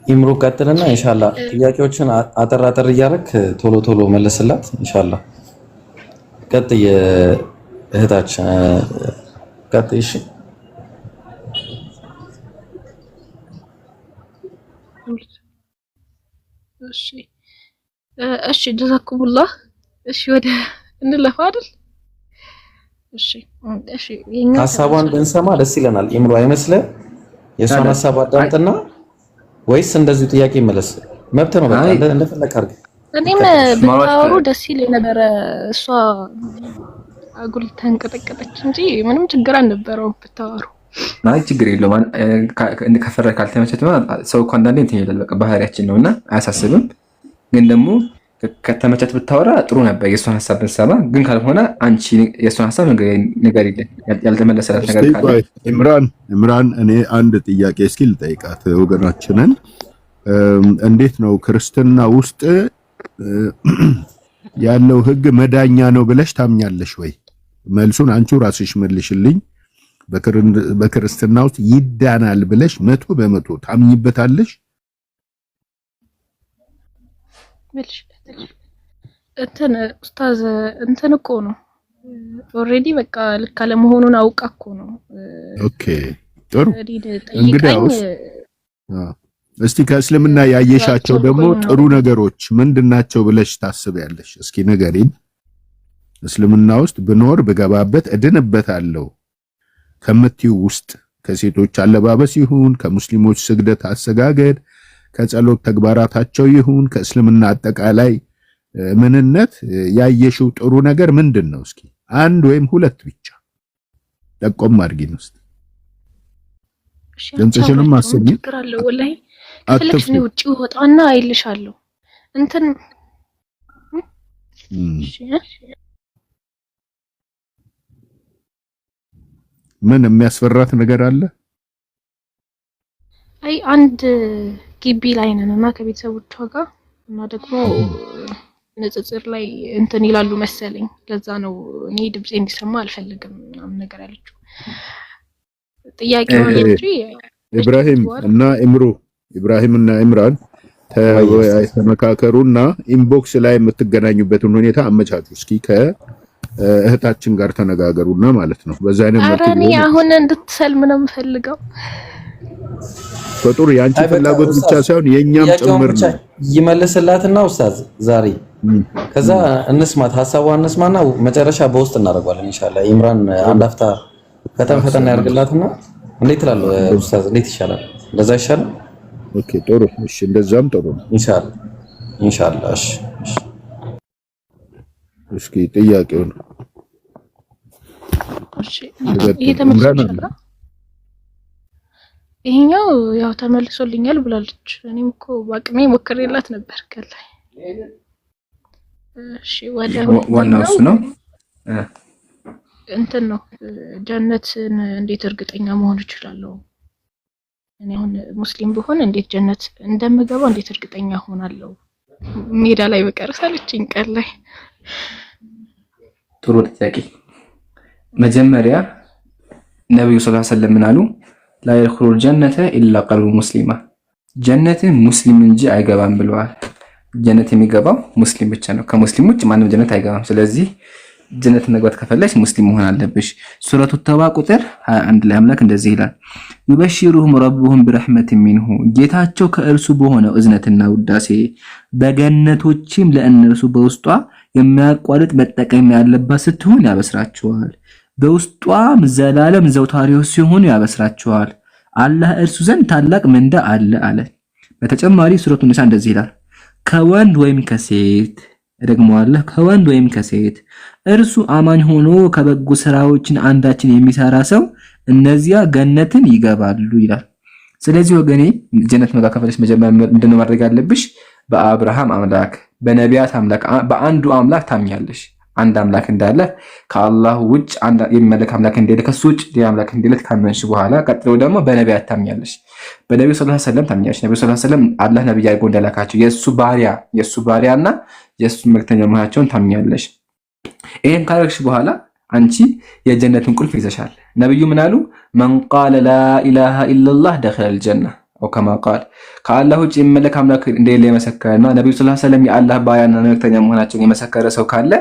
ኢምሩ ቀጥልና ኢንሻአላህ ጥያቄዎችን አጠር እያደረክ ቶሎ መለስላት ኢንሻአላህ። ቀጥይ እህታችን ቀጥይ። እሺ ጀዛኩሙላህ። እሺ ወደ እንለፋ አይደል? እሺ ሐሳቧን ብንሰማ ደስ ይለናል። ኢምሩ አይመስልህ? የሷን ሐሳብ አዳምጥና ወይስ እንደዚሁ ጥያቄ መለስ መብት ነው። በቃ እንደፈለክ አድርግ። እኔም ብታወሩ ደስ ይለኝ ነበር። እሷ አጉል ተንቀጠቀጠች እንጂ ምንም ችግር አልነበረውም ብታወሩ። አይ ችግር የለውም። ከፈረ ካልተመቸት ሰው እኮ አንዳንዴ እንትን ይላል። በቃ ባህሪያችን ነውና አያሳስብም። ግን ደግሞ ከተመቸት ብታወራ ጥሩ ነበር የእሷን ሐሳብ ብንሰማ። ግን ካልሆነ አንቺ የእሷን ሐሳብ ነገር የለም ያልተመለሰላት ነገር ካለ ኢምራን እኔ አንድ ጥያቄ እስኪ ልጠይቃት ወገናችንን። እንዴት ነው ክርስትና ውስጥ ያለው ህግ መዳኛ ነው ብለሽ ታምኛለሽ ወይ? መልሱን አንቺ ራስሽ መልሽልኝ። በክርስትና ውስጥ ይዳናል ብለሽ 100% ታምኝበታለሽ? እንትን ኡስታዝ እንትን እኮ ነው ኦሬዲ በቃ ልክ አለመሆኑን አውቃ እኮ ነው። ኦኬ ጥሩ። እንግዲያው እስቲ ከእስልምና ያየሻቸው ደግሞ ጥሩ ነገሮች ምንድናቸው ብለሽ ታስቢያለሽ? እስኪ ንገሪኝ። እስልምና ውስጥ ብኖር ብገባበት እድንበታለሁ ከምትዩ ውስጥ ከሴቶች አለባበስ ይሁን ከሙስሊሞች ስግደት አሰጋገድ ከጸሎት ተግባራታቸው ይሁን ከእስልምና አጠቃላይ ምንነት ያየሽው ጥሩ ነገር ምንድነው? እስኪ አንድ ወይም ሁለት ብቻ ጠቆም አድርጊን ውስጥ ድምፅሽንም አሰሚ። ትክራለሁ ወላሂ ከፈለግሽ ነው ውጪ ወጣና አይልሻለሁ እንትን ምን የሚያስፈራት ነገር አለ? አይ አንድ ግቢ ላይ ነን እና ከቤተሰቦቿ ጋር እና ደግሞ ንጽጽር ላይ እንትን ይላሉ መሰለኝ ለዛ ነው እኔ ድምጼ እንዲሰማ አልፈልግም ምናምን ነገር ያለችው ጥያቄው እንጂ ኢብራሂም እና ኢምራን ተመካከሩና ኢንቦክስ ላይ የምትገናኙበትን ሁኔታ አመቻቹ እስኪ ከእህታችን ጋር ተነጋገሩና ማለት ነው በዛ አይነት መልኩ እኔ አሁን እንድትሰልም ነው የምፈልገው ፍጡር ያንቺ ፍላጎት ብቻ ሳይሆን የኛም ጭምር ነው ይመልስላትና ኡስታዝ ዛሬ ከዛ እንስማት ሐሳቧን እንስማና መጨረሻ በውስጥ እናደርጋለን ኢንሻአላህ ኢምራን አንድ አፍታ ፈተና ያርግላትና እንዴት ትላለህ ኡስታዝ እንዴት ይሻላል እንደዛ ይሻላል ኦኬ ጥሩ እሺ እንደዛም ጥሩ ነው ኢንሻአላህ እሺ እስኪ ጥያቄው ነው እሺ ይሄ ተመልሶልኛል ይሄኛው ያው ተመልሶልኛል ብላለች እኔም እኮ ባቅሜ ሞክሬላት ነበር ከላይ እሺ ወደ ዋናው እሱ ነው እንትን ነው ጀነትን እንዴት እርግጠኛ መሆን እችላለሁ እኔ አሁን ሙስሊም ብሆን እንዴት ጀነት እንደምገባ እንዴት እርግጠኛ ሆናለሁ ሜዳ ላይ በቀርሳለችኝ ቀን ላይ ጥሩ ጥያቄ መጀመሪያ ነብዩ ሰለላሁ ዐለይሂ ወሰለም ምናሉ لا يدخل الجنة إلا قلب مسلمة جنة مسلم እንጂ አይገባም ብለዋል ጀነት የሚገባው ሙስሊም ብቻ ነው ከሙስሊም ውጭ ማንም ጀነት አይገባም ስለዚህ ጀነት መግባት ከፈለሽ ሙስሊም መሆን አለብሽ ሱረቱ ተውባ ቁጥር 21 ላይ አምላክ እንደዚህ ይላል يبشرهم ربهم برحمة منه ጌታቸው ከእርሱ በሆነው እዝነትና ውዳሴ በገነቶችም ለእነርሱ በውስጧ የሚያቋርጥ መጠቀም ያለባት ስትሆን ያበስራቸዋል በውስጧም ዘላለም ዘውታሪዎች ሲሆኑ ያበስራቸዋል አላህ እርሱ ዘንድ ታላቅ ምንዳ አለ በተጨማሪ ሱረቱ ኒሳ እንደዚህ ይላል ከወንድ ወይም ከሴት ደግሞ አላህ ከወንድ ወይም ከሴት እርሱ አማኝ ሆኖ ከበጎ ስራዎችን አንዳችን የሚሰራ ሰው እነዚያ ገነትን ይገባሉ ይላል ስለዚህ ወገኔ ጀነት መግባት ከፈለሽ መጀመሪያ ምንድነው ማድረግ ያለብሽ በአብርሃም አምላክ በነቢያት አምላክ በአንዱ አምላክ ታምኛለሽ አንድ አምላክ እንዳለ ከአላህ ውጭ አንድ የሚመለክ አምላክ እንደሌለ ከሱ ውጭ ሌላ አምላክ እንደሌለ ካመንሽ በኋላ ቀጥሎ ደግሞ በነቢያት ታምኛለሽ በነብዩ ሰለላሁ ዐለይሂ ወሰለም ታምኛለሽ ነብዩ ሰለላሁ ዐለይሂ ወሰለም አላህ ነብይ አድርጎ እንደላካቸው የሱ ባሪያና የሱ መልእክተኛ መሆናቸውን ታምኛለሽ ይሄን ካረግሽ በኋላ አንቺ የጀነትን ቁልፍ ይዘሻል ነብዩ ምን አሉ من قال لا اله الا الله دخل الجنه او كما قال ከአላህ ውጭ የሚመለክ አምላክ እንደሌለ የመሰከረና ነብዩ ሰለላሁ ዐለይሂ ወሰለም የአላህ ባሪያና መልእክተኛ መሆናቸውን የመሰከረ ሰው ካለ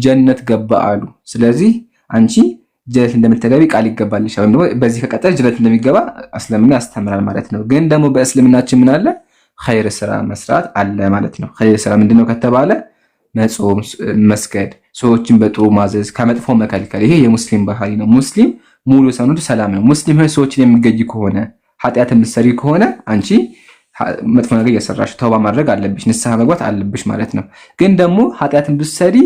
ጀነት ገባ አሉ ስለዚህ አንቺ ጀነት እንደምትገቢ ቃል ይገባልሽ ወይም ደግሞ በዚህ ከቀጠል ጀነት እንደሚገባ እስልምና ያስተምራል ማለት ነው ግን ደግሞ በእስልምናችን ምን አለ ኸይር ስራ መስራት አለ ማለት ነው ኸይር ስራ ምንድነው ከተባለ መጾም መስገድ ሰዎችን በጥሩ ማዘዝ ከመጥፎ መከልከል ይሄ የሙስሊም ባህሪ ነው ሙስሊም ሙሉ ሰውነቱ ሰላም ነው ሙስሊም ሰዎችን የሚገጅ ከሆነ ኃጢአት የምትሰሪ ከሆነ አንቺ መጥፎ ነገር እየሰራሽ ተውባ ማድረግ አለብሽ ንስሐ መግባት አለብሽ ማለት ነው ግን ደግሞ ኃጢአትን ብትሰሪ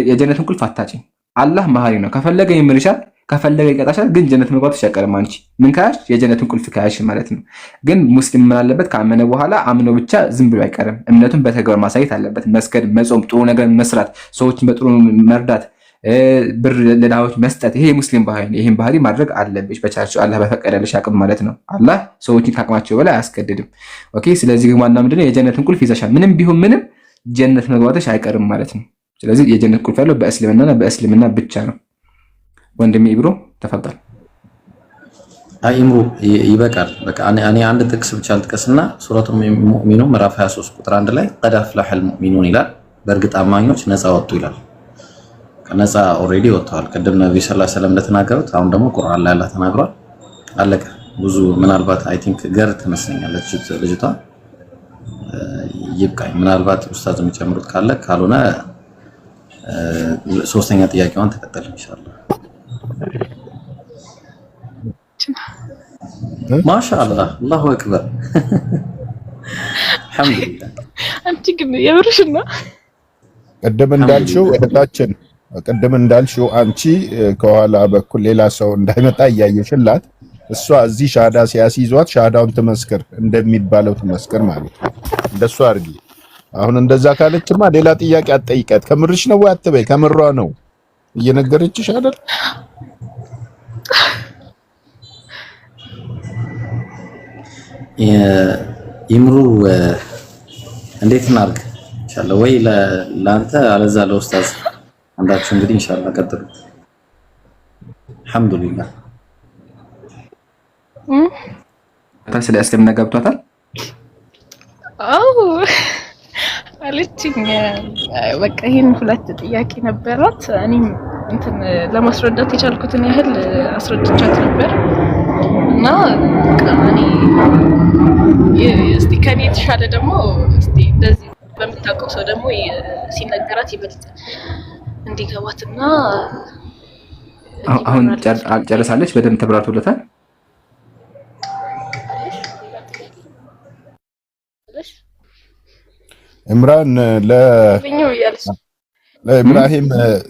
የጀነትን ቁልፍ አታጪኝ አላህ መሐሪ ነው ከፈለገ ይምርሻል ከፈለገ ይቀጣሻል ግን ጀነት መግባት ይሻቀርም አንቺ ምን ካሽ የጀነትን ቁልፍ ካሽ ማለት ነው ግን ሙስሊም ምን አለበት ካመነ በኋላ አምኖ ብቻ ዝም ብሎ አይቀርም እምነቱን በተግባር ማሳየት አለበት መስገድ መጾም ጥሩ ነገር መስራት ሰዎችን በጥሩ መርዳት ብር ለዳዎች መስጠት ይሄ ሙስሊም ባህሪ ነው ይሄን ባህሪ ማድረግ አለብሽ በቻልሽው አላህ በፈቀደልሽ አቅም ማለት ነው አላህ ሰዎችን ካቅማቸው በላይ አያስገድድም ኦኬ ስለዚህ ግን ዋናው ምንድነው የጀነትን ቁልፍ ይዘሻል ምንም ቢሆን ምንም ጀነት መግባትሽ አይቀርም ማለት ነው ስለዚህ የጀነት ቁልፍ ያለው በእስልምና ብቻ ነው ወንድሜ ኢብሮ ተፈضل ኢምሩ ይበቃል በቃ እኔ አንድ ጥቅስ ብቻ ልጥቀስና ሱረቱ ሙእሚኑን ምዕራፍ 23 ቁጥር 1 ላይ ቀድ አፍለሐል ሙእሚኑን ይላል በእርግጥ አማኞች ነፃ ወጡ ይላል ከነፃ ኦሬዲ ወጥተዋል ቅድም ነብዩ ሰለላሁ ዐለይሂ ወሰለም እንደተናገሩት አሁን ደግሞ ቁርአን ላይ አላህ ተናግሯል አለቀ ብዙ ምናልባት አይ ቲንክ ገር ተመስለኛለች ልጅቷ ይብቃኝ ምናልባት ኡስታዝ የሚጨምሩት ካለ ካልሆነ ሶስተኛ ጥያቄዋን ተከተል ኢንሻአላህ ማሻአላህ አላሁ አክበር አልহামዱሊላህ አንቺ ግን የብርሽና ቀደም እንዳልሽው እህታችን ቀደም እንዳልሽው አንቺ ከኋላ በኩል ሌላ ሰው እንዳይመጣ እያየሽላት እሷ እዚህ ሻዳ ሲያስይዟት ሻዳውን ትመስክር እንደሚባለው ትመስክር ማለት ነው እንደሷ አርጊ አሁን እንደዛ ካለችማ ሌላ ጥያቄ አትጠይቃት ከምርሽ ነው ወይ አትበይ ከምሯ ነው እየነገረችሽ አይደል ይምሩ እንዴት እናድርግ ኢንሻአላህ? ወይ ለአንተ አለዛ ለኡስታዝ አንዳችሁ እንግዲህ ኢንሻአላህ ቀጥሉ። አልሐምዱሊላህ ስለ እስልምና ገብቷታል? አዎ አለችኝ። በቃ ይሄን ሁለት ጥያቄ ነበራት። እኔም እንትን ለማስረዳት የቻልኩትን ያህል አስረድቻት ነበር እና እኔ እስቲ ከኔ የተሻለ ደግሞ እስቲ እንደዚህ በምታውቀው ሰው ደግሞ ሲነገራት ይበልጥ እንዲገባትና አሁን ጨርሳለች። በደንብ ተብራርቶለታል። ኢምራን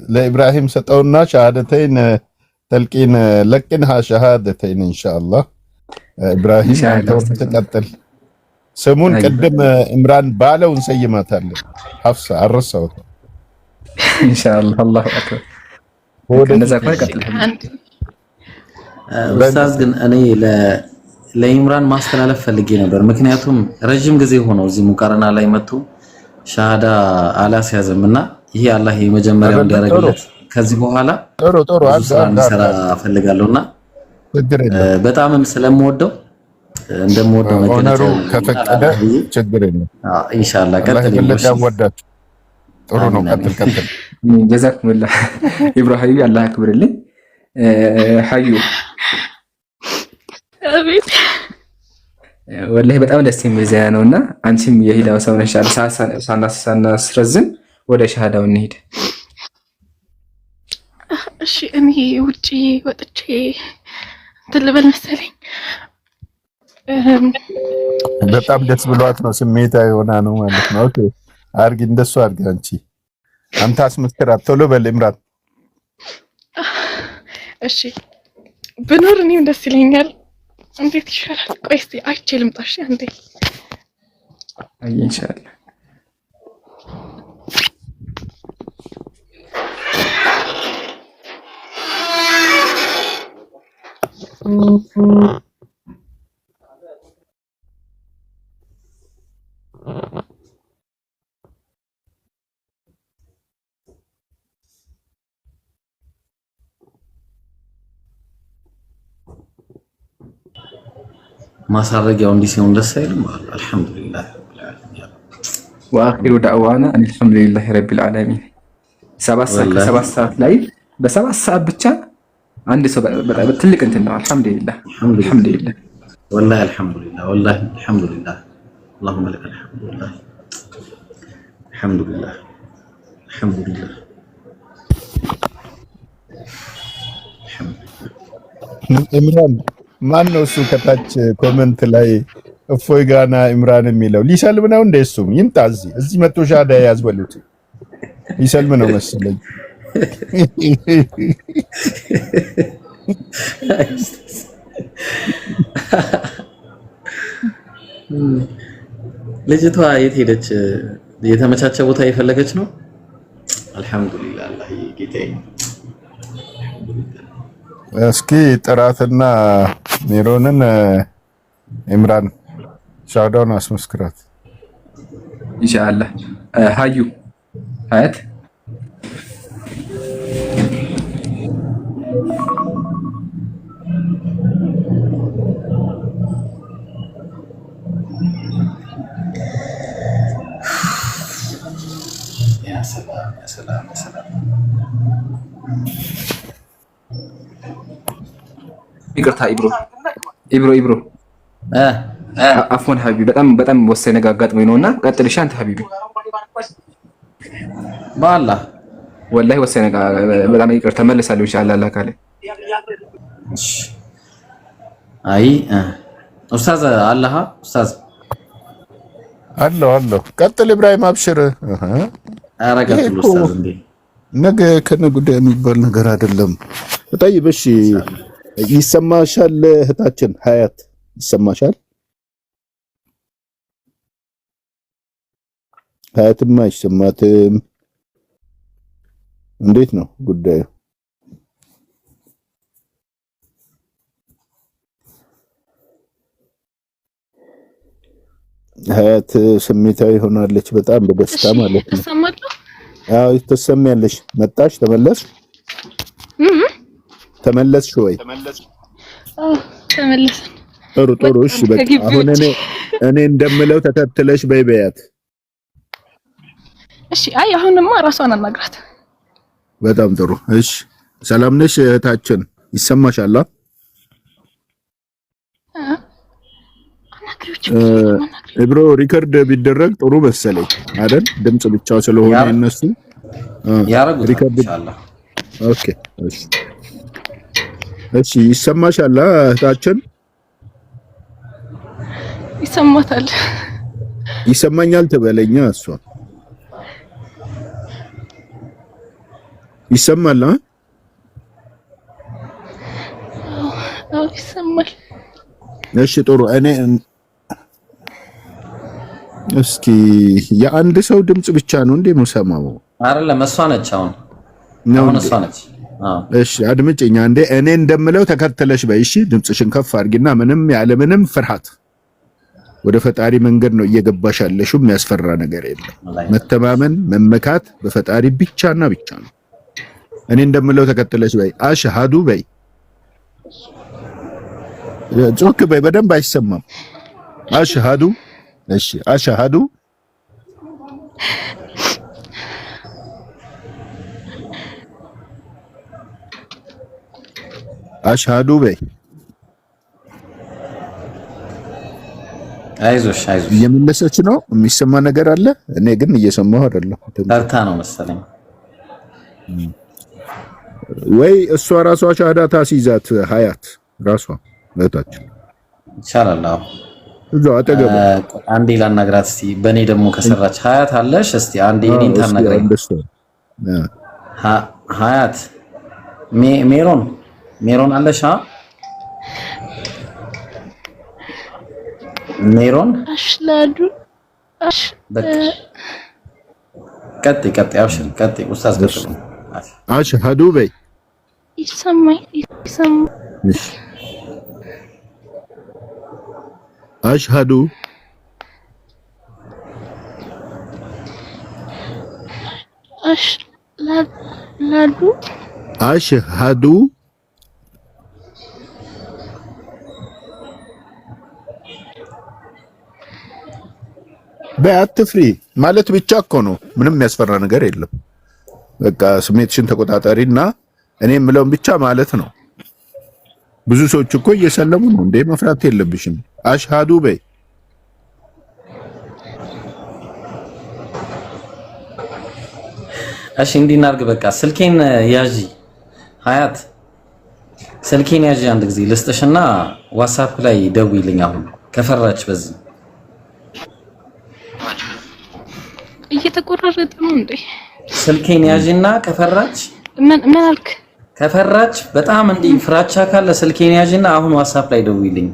ለኢብራሂም ሰጠውና ሸሃደተይን ተልቂን ለቅንሃ ሸሃደተይን ኢንሻአላህ። ኢብራሂም ተቀጥል። ስሙን ቅድም ኢምራን ባለው እንሰይማታለን። ሐፍሳ አረሳው ኢንሻአላህ። አላሁ አክበር። እንደዛ ቆይ ቀጥል። ኡስታዝ ግን እኔ ለኢምራን ማስተላለፍ ፈልጌ ነበር። ምክንያቱም ረጅም ጊዜ ሆነው እዚህ ሙቀረና ላይ መጥቶ ሻሃዳ አላስያዘምና ይሄ አላህ የመጀመሪያው እንዲያደርግለት ከዚህ በኋላ ጥሩ እንዲሰራ ፈልጋለሁና በጣምም ስለምወደው እንደምወደው መገለጫ ከፈቀደ ችግር የለም ኢንሻአላህ። ቀጥል። ጥሩ ነው። ቀጥል። ጀዛኩሙላህ ኢብራሂም አላህ ያክብርልኝ። ሐዩ አቤት ወላሂ በጣም ደስ የሚል ዜና ነውና አንቺም የሂዳው ሰው ነሽ። ሳናስረዝም ወደ ሸሃዳው እንሂድ። እሺ እኔ ውጪ ወጥቼ እንትን ልበል መሰለኝ። በጣም ደስ ብሏት ነው ስሜታዊ ሆና ነው ማለት ነው። ኦኬ አርጊ፣ እንደሱ አርጊ። አንተ አስመስክራት ቶሎ በል ኢምራን። እሺ ብኖር እኔም ደስ ይለኛል። እንዴት ይሻላል? ቆይ እስቲ አይቼ ልምጣ። እሺ አንዴ ኢንሻአላህ። ማሳረጊያው እንዲህ ሲሆን ደስ አይልም? አልሐምዱሊላህ ወአኺሩ ዳዕዋና አልሐምዱሊላህ ረቢል ዓለሚን። 7 ሰዓት ላይ በ7 ሰዓት ብቻ አንድ ሰው በጣም ትልቅ እንትን ነው። አልሐምዱሊላህ ወላሂ አልሐምዱሊላህ ወላሂ አልሐምዱሊላህ اللهم لك الحمد والله الحمد لله الحمد لله ኢምራን ማን ነው እሱ? ከታች ኮሜንት ላይ እፎይ ጋና ኢምራን የሚለው ሊሰልም ነው እንደ እሱም ይምጣ እዚህ መጥቶ ሻዳ ያዝ በሉት። ሊሰልም ነው መሰለኝ። ልጅቷ የት ሄደች? የተመቻቸ ቦታ የፈለገች ነው። አልሐምዱሊላህ አላህ ጌታዬ። እስኪ ጥራትና ሜሮንን ኢምራን ሻዳውን አስመስክራት ኢንሻአላህ። ሀዩ አያት ያ ሰላም ያ ሰላም ያ ሰላም። ይቅርታ ኢብሮ አፎን ሀቢቢ በጣም ወሳኝ ነገር አጋጥሞኝ ነውና ቀጥልሽ አንተ ሀቢቢ። በአላህ ወላሂ ወሳኝ ነገር በጣም ይቅርታ ተመለሳለሁ ኢንሻአላህ አላህ ካለ። አይ ኡስታዝ አላህ ኡስታዝ አለው ቀጥል ኢብራሂም አብሽር። ኧረ ቀጥል ኡስታዝ። እንዴ ነገ ከነገ ወዲያ የሚባል ነገር አይደለም። ጠይብ እሺ ይሰማሻል? እህታችን ሀያት ይሰማሻል? ሀያትማ አይሰማትም። እንዴት ነው ጉዳዩ? ሀያት ስሜታዊ ሆናለች በጣም በደስታ ማለት ነው። አዎ ትሰሚያለሽ። መጣሽ ተመለስሽ ወይ? አዎ ተመለስ። ጥሩ እሺ በቃ አሁን እኔ እንደምለው ተከትለሽ በይበያት። እሺ አይ አሁንማ ራሷን አናግራት። በጣም ጥሩ እሺ። ሰላም ነሽ እህታችን? ይሰማሻል? ኢብሮ ሪከርድ ቢደረግ ጥሩ መሰለኝ አይደል? ድምጽ ብቻ ስለሆነ እነሱ ሪከርድ ኢንሻአላህ። ኦኬ እሺ ይሰማሻል እህታችን? ይሰማታል። ይሰማኛል ትበለኛ እሷ ይሰማል? አዎ ይሰማል። እሺ ጥሩ እስኪ የአንድ ሰው ድምጽ ብቻ ነው እንዴ የምሰማው? አይደለም እሷ ነች። አሁን እሷ ነች። እሺ አድምጪኝ አንዴ። እኔ እንደምለው ተከተለሽ በይ እሺ። ድምጽሽን ከፍ አድርጊና ምንም ፍርሃት ወደ ፈጣሪ መንገድ ነው እየገባሽ ያለሽው። የሚያስፈራ ነገር የለም። መተማመን መመካት በፈጣሪ ብቻና ብቻ ነው። እኔ እንደምለው ተከተለሽ በይ። አሽሃዱ በይ። ጮክ በይ፣ በደንብ አይሰማም። አሽሃዱ እሺ አሽሃዱ አሽሃዱ በይ። አይዞሽ እየመለሰች ነው። የሚሰማ ነገር አለ። እኔ ግን እየሰማሁ አይደለም። ጠርታ ነው መሰለኝ ወይ እሷ ራሷ ሻሃዳ ታስይዛት። ሀያት ራሷ እህታችን ይቻላል። አዎ እዛው አጠገቡ አንዴ ላናግራት እስቲ። በእኔ ደግሞ ከሰራች ሀያት አለሽ? እስቲ አንዴ እኔን ታናግረኝ። ሀያት ሜሮን አለሽ? ሜሮን አሽላዱ ቀጥይ አብሽር ቀጥይ። ኡስታዝ ገጥሩ አሽሃዱ በይ። ይሰማኝ አሽሃዱ አሽሃዱ በአትፍሪ ማለት ብቻ እኮ ነው። ምንም የሚያስፈራ ነገር የለም። በቃ ስሜትሽን ተቆጣጣሪና እኔ የምለውን ብቻ ማለት ነው። ብዙ ሰዎች እኮ እየሰለሙ ነው እንዴ። መፍራት የለብሽም። አሽሃዱ በይ። እሺ እንዲህ እናድርግ። በቃ ስልኬን ያዢ ሀያት፣ ስልኬን ያዢ አንድ ጊዜ ልስጥሽና ዋትስአፕ ላይ ደውይልኝ። አሁን ከፈራች በዚህ እየተቆራረጠ ነው እንዴ? ስልኬን ያዢና ከፈራች ምን አልክ? ከፈራች በጣም እንዲህ ፍራቻ ካለ ስልኬን ያዢና አሁን ዋትስአፕ ላይ ደውይልኝ።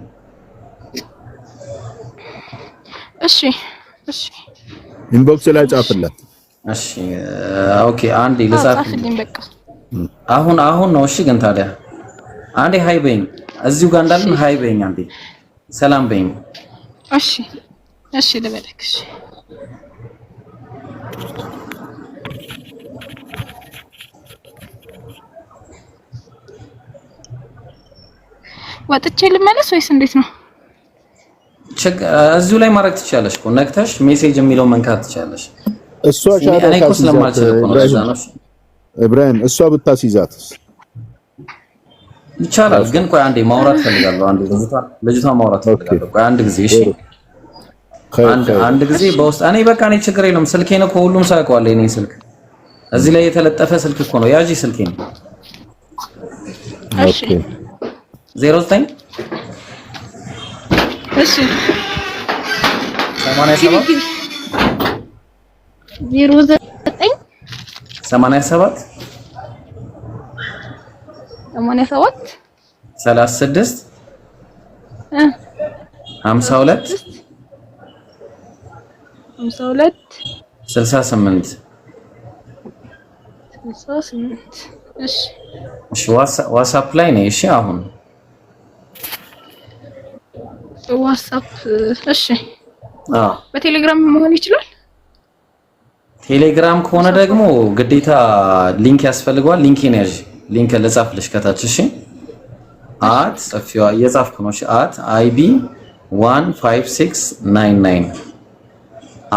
እሺ ኢንቦክስ ላይ ጻፍላት። እሺ ኦኬ አንዴ ልጻፍልኝ። በቃ አሁን ነው። እሺ ግን ታዲያ አንዴ ሃይ በይኝ። እዚሁ ጋር እንዳለን ሃይ በይኝ። አንዴ ሰላም በይኝ። እሺ ልበለክ። እሺ ወጥቼ ልመለስ ወይስ እንዴት ነው? እዚሁ ላይ ማድረግ ትችላለሽ እኮ ነክተሽ ሜሴጅ የሚለው መንካት ትችላለሽ። እሷ ኢብራሂም እሷ ብታስይዛትስ ይቻላል። ግን ቆይ አንዴ ማውራት ፈልጋለሁ። አንዴ ልጅቷ ማውራት ፈልጋለሁ። ቆይ አንድ ጊዜ እሺ፣ አንድ ጊዜ በውስጥ እኔ በቃ እኔ ችግር የለውም። ስልኬን እኮ ሁሉም ሰው ያውቀዋል። የኔ ስልክ እዚህ ላይ የተለጠፈ ስልክ እኮ ነው። ያጂ ስልኬን እሺ 09 እሺ 87 36 52 68 እሺ ዋትስአፕ ላይ ነኝ። እሺ አሁን ዋትስአፕ እሺ በቴሌግራም መሆን ይችላል። ቴሌግራም ከሆነ ደግሞ ግዴታ ሊንክ ያስፈልገዋል። ሊንኬን ያዥ። ሊንክ ልጻፍልሽ ከታች እሺ። አት ጽፊዋ እየጻፍኩ ነው እሺ። አት IB15699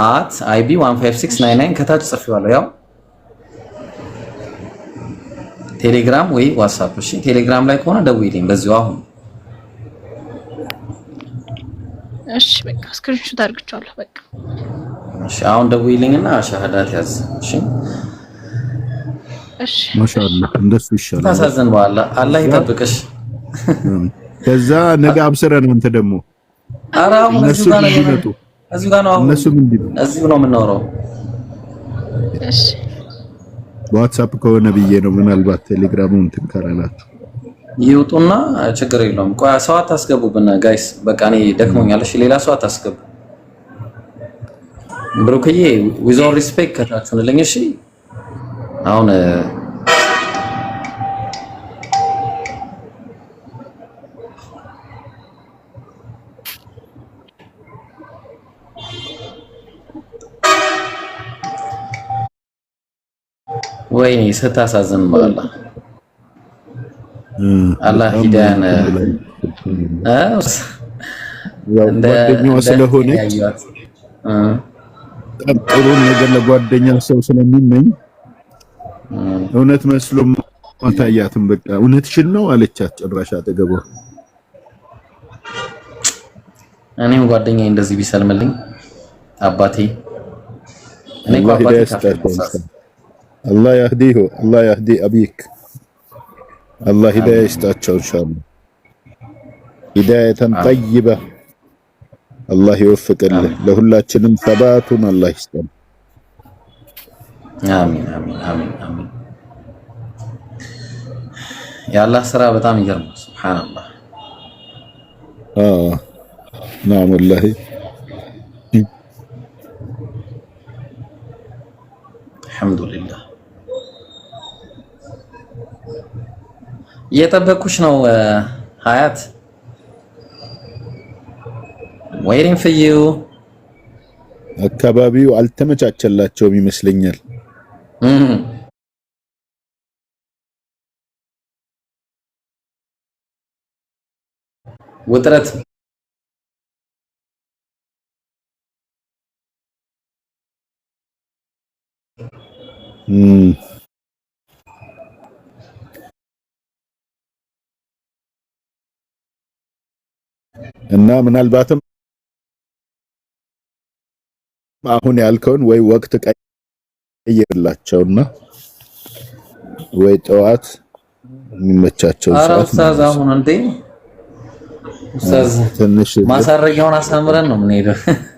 አት IB15699 ከታች ጽፊዋለሁ። ያው ቴሌግራም ወይ ዋትስአፕ እሺ። ቴሌግራም ላይ ከሆነ ደውይልኝ በዚሁ አሁን። እሺ በቃ ስክሪንሾት አድርግቻለሁ በቃ። እሺ አሁን ደውይልኝና ሻሃዳት ያዝ እሺ። እሺ ማሻአላህ እንደሱ ይሻላል። ታሳዝን በኋላ አላህ ይጠብቅሽ። ከዛ ነገ አብስረን አንተ ደግሞ አራው እዚሁ ጋር ነው አሁን እዚሁ ነው የምናወራው። እሺ ዋትስአፕ ከሆነ ብዬ ነው ምናልባት ቴሌግራሙን እንትን ካላላችሁ ይውጡና ችግር የለውም። ቆይ ሰው አታስገቡብን ጋይስ በቃ እኔ ደክሞኛል። እሺ ሌላ ሰው አታስገቡ። ብሩክዬ ዊዝ ኦል ሪስፔክት ከታችሁልኝ እሺ። አሁን ወይኔ ስታሳዝን በኋላ አላህ ሂዳያን ጓደኛዋ ስለሆነች ጥሩ ነገር ለጓደኛ ሰው ስለሚመኝ እውነት መስሎ ማታያትም በቃ እውነትሽን ነው አለቻት። ጭራሽ አጠገቧ እኔም ጓደኛዬ እንደዚህ ቢሰልምልኝ አባቴ እኔ ጓደኛዬ አላህ ያህዲሁ አላህ ያህዲ አቢክ አላህ ሂዳያ ይስጣቸው ኢንሻአላህ። ሂዳያተን ጠይባ አላህ ይወፍቅልህ። ለሁላችንም ሰባቱን አላህ ይስጠን። አሚን አሚን አሚን አሚን። የአላህ ስራ በጣም ይገርማል። ሱብሃንአላህ ናም ወላሂ አልሐምዱሊላህ። እየጠበኩሽ ነው ሀያት waiting for you። አካባቢው አልተመቻቸላቸውም ይመስለኛል። ውጥረት እና ምናልባትም አሁን ያልከውን ወይ ወቅት ቀይርላቸውና ወይ ጠዋት የሚመቻቸው ሰዓት ኡስታዝ አሁን እንዴ ኡስታዝ ትንሽ ማሳረጊያውን አሳምረን ነው የምንሄደው።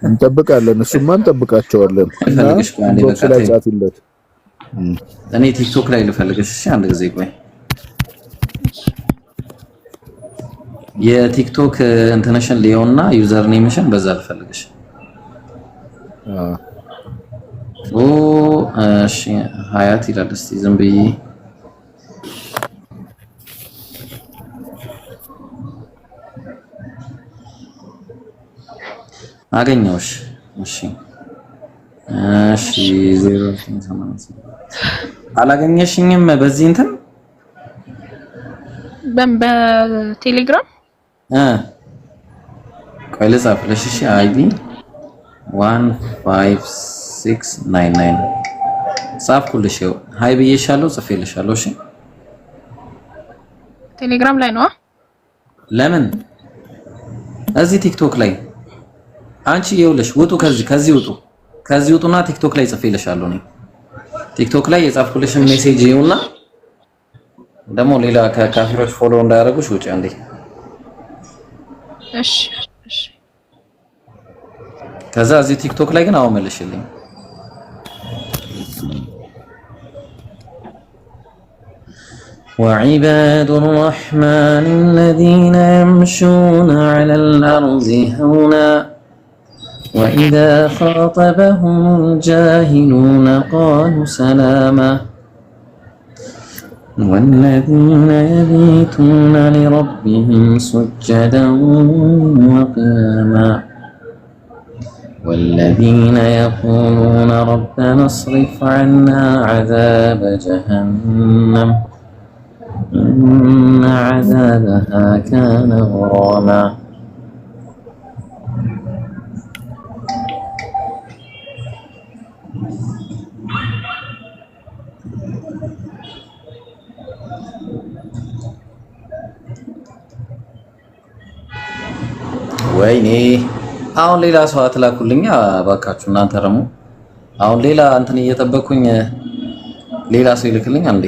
እንጠብቃለን። እሱማ እንጠብቃቸዋለን። እና ቲክቶክ ላይ ጻፊለት። እኔ ቲክቶክ ላይ ልፈልግሽ እሺ። አንድ ጊዜ ቆይ የቲክቶክ ኢንተርኔሽናል ሊዮና ዩዘር ኔምሽን በዛ ልፈልግሽ። እሺ ሀያት ይላል። እስቲ ዝም ብዬ አገኘሁሽ። እሺ እሺ 0 አላገኘሽኝም በዚህ እንትን በቴሌግራም ቆይ ልጻፍልሽ እሺ። IB15699 ጻፍኩልሽ። ይኸው ሃይ ብዬሻለሁ፣ ጽፌልሻለሁ። እሺ ቴሌግራም ላይ ነው። ለምን እዚህ ቲክቶክ ላይ አንቺ ይኸውልሽ፣ ውጡ፣ ከዚህ ውጡ፣ ከዚህ ውጡና ቲክቶክ ላይ ጽፌልሻለሁ። እኔ ቲክቶክ ላይ የጻፍኩልሽን ሜሴጅ ይኸውና፣ ደግሞ ሌላ ከካፊሮች ፎሎ እንዳያደርጉሽ ውጪ አንዴ። እሺ እሺ። ከዛ እዚህ ቲክቶክ ላይ ግን አሁን መልሽልኝ። وعباد الرحمن الذين يمشون على الأرض هونا وإذا خاطبهم الجاهلون قالوا سلاما والذين يبيتون لربهم سجدا وقياما والذين يقولون ربنا اصرف عنا عذاب جهنم إن عذابها كان غراما ወይኔ አሁን ሌላ ሰው አትላኩልኛ ባካችሁ እናንተ ደግሞ አሁን ሌላ እንትን እየጠበኩኝ ሌላ ሰው ይልክልኝ አንዴ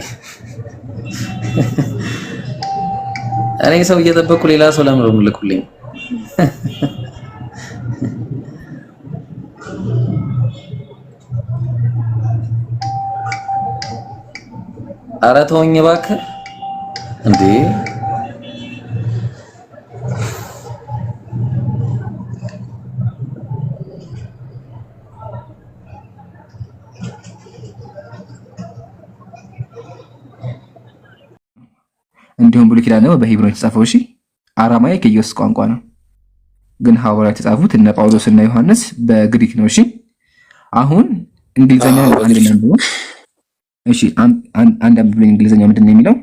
እኔ ሰው እየጠበኩ ሌላ ሰው ለምን ነው ልኩልኝ ኧረ ተወኝ እባክህ እንዴ እንዲሁም ብሉይ ኪዳን ነው በሂብሩ የተጻፈው። እሺ አራማይክ የኢየሱስ ቋንቋ ነው፣ ግን ሐዋርያት የተጻፉት እነ ጳውሎስ እና ዮሐንስ በግሪክ ነው። እሺ አሁን እንግሊዘኛ አንድ ነው። እሺ አንድ ብሉይ እንግሊዘኛ ምንድን ነው የሚለው?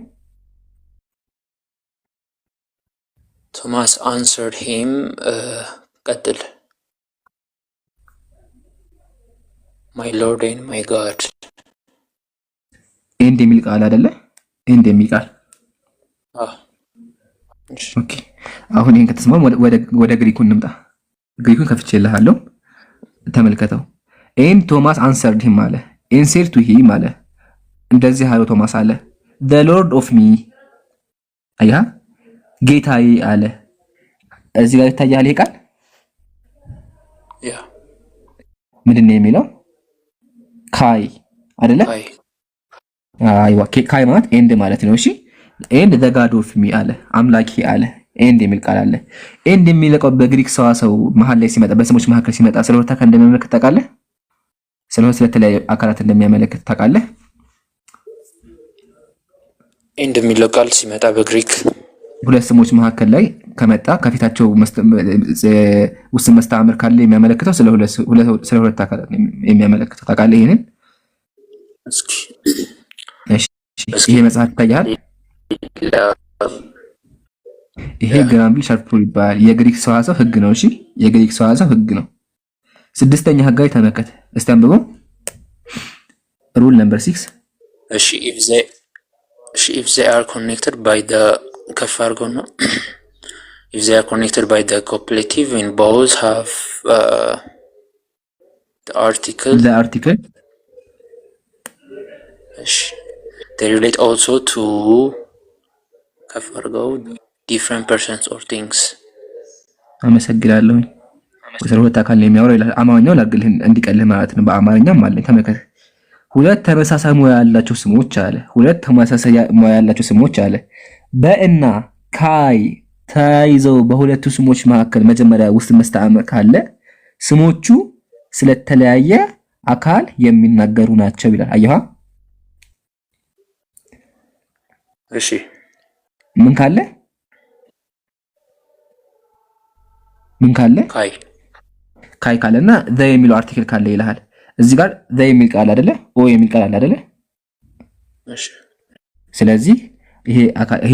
Thomas answered him ቀጥል my lord and my god ኤንድ የሚል ቃል አይደለ? ኤንድ የሚል ቃል ኦኬ። አሁን ይሄን ከተስማማ ወደ ግሪኩ እንምጣ። ግሪኩን ከፍቼልሃለሁ ተመልከተው። ኤንድ ቶማስ አንሰርድ ሂም አለ። ኤንድ ሴድ ቱ ሂም አለ እንደዚህ አለው ቶማስ አለ the lord of me አያ ጌታዬ አለ። እዚህ ጋር ይታያል ይሄ ቃል ያ ምንድን ነው የሚለው? ካይ አይደለ? አይዋ ካይ ማለት ኤንድ ማለት ነው። እሺ ኤንድ the god of me አለ አምላኬ አለ። ኤንድ የሚል ቃል አለ። ኤንድ የሚለቀው በግሪክ ሰዋሰው መሃል ላይ ሲመጣ በስሞች መካከል ሲመጣ ስለወታ እንደሚያመለክት ታውቃለህ? ስለተለያዩ አካላት እንደሚያመለክት ታውቃለህ? ኤንድ የሚለው ቃል ሲመጣ በግሪክ ሁለት ስሞች መካከል ላይ ከመጣ ከፊታቸው ውስን መስተአምር ካለ የሚያመለክተው ስለ ሁለት አካላት የሚያመለክተው ታውቃለህ? ይሄንን እሺ ይሄ መጽሐፍ ይታያል። ይሄ ግራምብል ሻርፕ ይባላል። የግሪክ ሰዋሰው ህግ ነው። እሺ የግሪክ ሰዋሰው ህግ ነው። ስድስተኛ ህጋዊ ተመከተ እስቲ አንብበው። ሩል ነምበር 6 እሺ if they are connected by the ከፍ አድርገው ነው if they are connected by the cooperative and both have the article እሺ they relate also to ከፍ አድርገው different persons or things አመሰግናለሁ። ወሰሩ ተካል የሚያወራው ይላል። አማርኛው ላግልህ እንዲቀልህ ማለት ነው። በአማርኛም አለ ተመከተ ሁለት ተመሳሳይ ሙያ ያላቸው ስሞች አለ። ሁለት ተመሳሳይ ሙያ ያላቸው ስሞች አለ። በእና ካይ ተያይዘው በሁለቱ ስሞች መካከል መጀመሪያ ውስጥ መስተአምር ካለ ስሞቹ ስለተለያየ አካል የሚናገሩ ናቸው ይላል። አየሃ? እሺ ምን ካለ ካይ ካለና ዘ የሚለው አርቲክል ካለ ይልሃል። እዚህ ጋር ዘ የሚል ቃል አይደለ? ኦ የሚል ቃል አይደለ? እሺ ስለዚህ ይሄ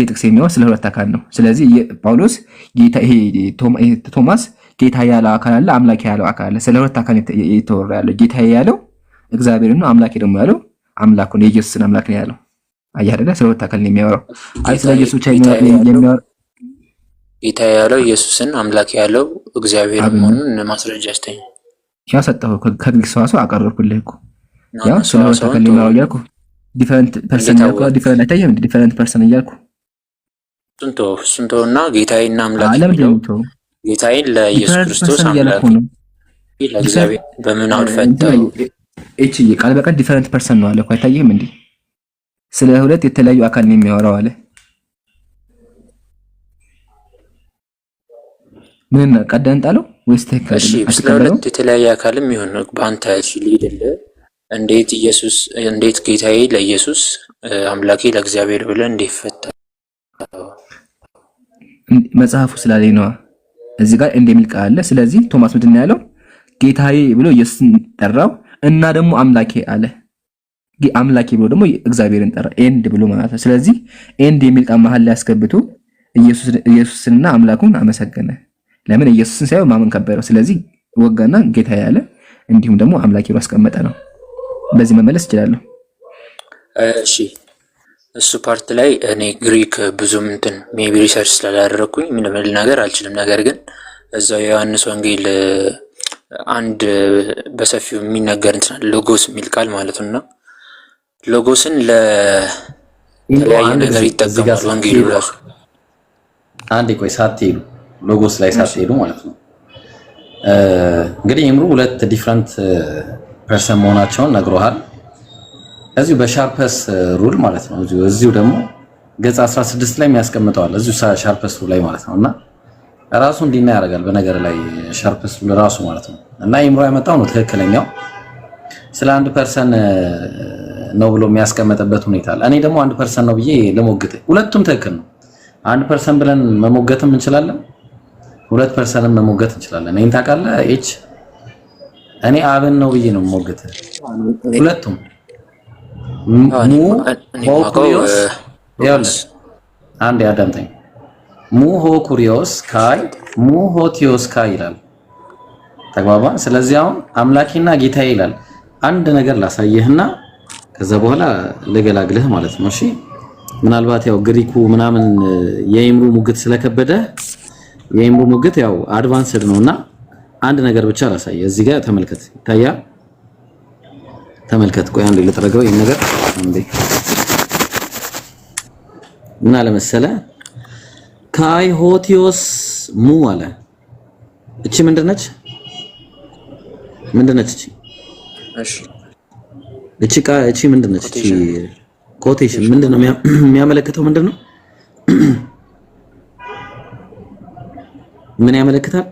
ጥቅስ የሚያወራ ስለ ሁለት አካል ነው። ስለዚህ ጳውሎስ ጌታ ቶማስ ጌታ ያለው አካል አለ፣ አምላክ ያለው አካል አለ። ስለ ሁለት አካል የተወራ ያለው ጌታ ያለው እግዚአብሔር ነው፣ አምላክ ደግሞ ያለው አምላኩ ነው፣ የኢየሱስን አምላክ ነው ያለው። አየህ አይደለ? ስለ ሁለት አካል ነው የሚያወራው። አይ ስለ ኢየሱስ ብቻ የሚያወራ ጌታ ያለው ኢየሱስን አምላክ ያለው እግዚአብሔር መሆኑን ማስረጃ አስተኝ ያሰጠው ከግሪክ ሰዋሰው አቀረብኩልህ እኮ ያ ስለ ሁለት አካል ነው የሚያወራው ያልኩህ። ዲፈረንት ፐርሰን ያልኩ ዲፈረንት አይተየም እንዴ? ዲፈረንት ፐርሰን እያልኩ ስንቶና ጌታዬና አምላክ ነው። ጌታዬን ለኢየሱስ ክርስቶስ አምላክ ነው ለእግዚአብሔር በምን አውድፈታው እቺ ቃል በቃል ዲፈረንት ፐርሰን ነው አለ እኮ አይታየም እንዴ? ስለ ሁለት የተለያዩ አካል ነው የሚያወራው አለ። ምን ቀደን ጣለው ወይስ ተከለ? እሺ ስለ ሁለት የተለያየ አካልም ይሁን ባንተ ሲሊደለ እንዴት ጌታዬ ለኢየሱስ አምላኬ ለእግዚአብሔር ብለን እንዲፈታ መጽሐፉ ስላለኝ ነው። እዚህ ጋር እንደሚል ቃል አለ። ስለዚህ ቶማስ ምንድን ነው ያለው? ጌታዬ ብሎ ኢየሱስን ጠራው እና ደግሞ አምላኬ አለ። አምላኬ ብሎ ደግሞ እግዚአብሔርን ጠራ ኤንድ ብሎ ማለት ነው። ስለዚህ ኤንድ የሚል ቃል መሃል ላይ አስገብቶ ኢየሱስንና አምላኩን አመሰገነ። ለምን ኢየሱስን ሳይሆን ማመን ከበረው። ስለዚህ ወጋና ጌታዬ አለ እንዲሁም ደግሞ አምላኬ ብሎ አስቀመጠ ነው። በዚህ መመለስ እችላለሁ። እሺ እሱ ፓርት ላይ እኔ ግሪክ ብዙም እንትን ሜቢ ሪሰርች ስላላደረኩኝ ምንም ልናገር አልችልም። ነገር ግን እዛው የዮሐንስ ወንጌል አንድ በሰፊው የሚነገር እንትን ሎጎስ የሚል ቃል ማለት ነውና ሎጎስን ለተለያየ ነገር ይጠቀማል ወንጌሉ ራሱ። አንዴ ቆይ ሳትሄዱ ሎጎስ ላይ ሳትሄዱ ማለት ነው። እንግዲህ ይምሩ ሁለት ዲፈረንት ፐርሰን መሆናቸውን ነግሮሃል። እዚሁ በሻርፐስ ሩል ማለት ነው። እዚሁ ደግሞ ገጽ 16 ላይ የሚያስቀምጠዋል እዚሁ ሻርፐስ ሩል ላይ ማለት ነውና ራሱ እንዲና ያደርጋል። በነገር ላይ ሻርፐስ ሩል ራሱ ማለት ነው እና ይምሩ ያመጣው ነው ትክክለኛው ስለ አንድ ፐርሰን ነው ብሎ የሚያስቀምጥበት ሁኔታ አለ። እኔ ደግሞ አንድ ፐርሰን ነው ብዬ ለሞግት ሁለቱም ትክክል ነው። አንድ ፐርሰን ብለን መሞገትም እንችላለን፣ ሁለት ፐርሰንን መሞገት እንችላለን። እኔን ታውቃለህ ኤች እኔ አብን ነው ብዬ ነው የምሞግት ሁለቱም ሙ ሆኩሪዮስ ያውልህ አንድ ያዳምጠኝ ሙ ሆኩሪዮስ ካይ ሙ ሆቲዮስ ካይ ይላል። ተግባባ። ስለዚህ አሁን አምላኬና ጌታዬ ይላል። አንድ ነገር ላሳየህና ከዛ በኋላ ልገላግልህ ማለት ነው። እሺ ምናልባት ያው ግሪኩ ምናምን የይምሩ ሙግት ስለከበደ የይምሩ ሙግት ያው አድቫንስድ ነውና አንድ ነገር ብቻ ላሳየህ። እዚህ ጋር ተመልከት፣ ይታያል። ተመልከት። ቆይ አንዴ ልጥረገው ይሄን ነገር አንዴ ምን አለ መሰለህ ካይ ሆቲዮስ ሙ አለ። እቺ ምንድነች? እቺ? እሺ እቺ ምንድነች? እቺ ኮቴሽን ምንድነው የሚያመለክተው? ምንድነው ምን ያመለክታል?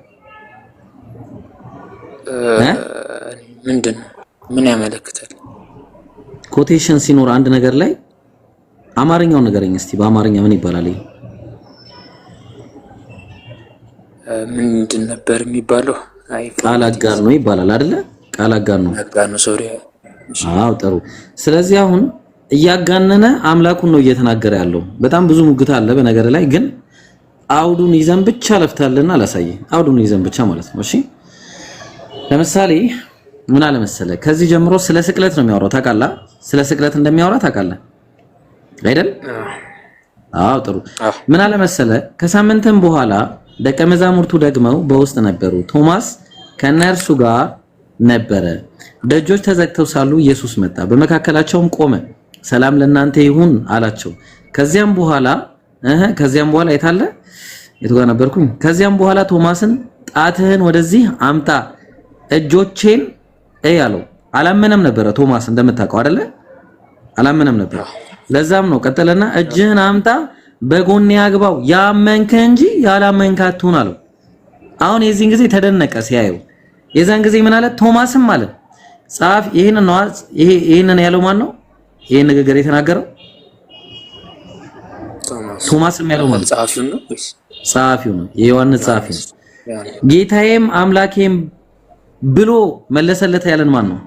ምንድነው ምን ያመለክታል? ኮቴሽን ሲኖር አንድ ነገር ላይ አማርኛውን ነገረኝ እስቲ። በአማርኛ ምን ይባላል? ምንድን ነበር የሚባለው? ቃል አጋር ነው ይባላል አይደለ? ቃል አጋር ነው። ሶሪ። አዎ ጥሩ። ስለዚህ አሁን እያጋነነ አምላኩን ነው እየተናገረ ያለው። በጣም ብዙ ሙግት አለ በነገር ላይ ግን አውዱን ይዘን ብቻ ለፍታልና አላሳየህ። አውዱን ይዘን ብቻ ማለት ነው። እሺ ለምሳሌ ምን አለ መሰለህ ከዚህ ጀምሮ ስለ ስቅለት ነው የሚያወራው። ታውቃለህ? ስለ ስቅለት እንደሚያወራ ታውቃለህ አይደል? አዎ ጥሩ። ምን አለ መሰለህ ከሳምንትም በኋላ ደቀ መዛሙርቱ ደግመው በውስጥ ነበሩ። ቶማስ ከነርሱ ጋር ነበረ። ደጆች ተዘግተው ሳሉ ኢየሱስ መጣ፣ በመካከላቸውም ቆመ። ሰላም ለእናንተ ይሁን አላቸው። ከዚያም በኋላ የታለ የቱ ጋር ነበርኩኝ? ከዚያም በኋላ ቶማስን ጣትህን ወደዚህ አምጣ፣ እጆቼን ያለው አላመነም ነበረ። ቶማስ እንደምታውቀው አይደለ? አላመነም ነበር። ለዛም ነው ቀጠለና እጅህን አምጣ በጎኔ ያግባው፣ ያመንከ እንጂ ያላመንከ አትሁን አለው። አሁን የዚህን ጊዜ ተደነቀ ሲያየው። የዛን ጊዜ ምን አለ? ቶማስም አለ ጻፍ ይሄንን ያለው ማን ነው? ይሄን ንግግር የተናገረው ቶማስም ያለው ማለት ጸሐፊው ነው። የዮሐንስ ጸሐፊ ነው። ጌታዬም አምላኬም ብሎ መለሰለት ያለን ማን ነው?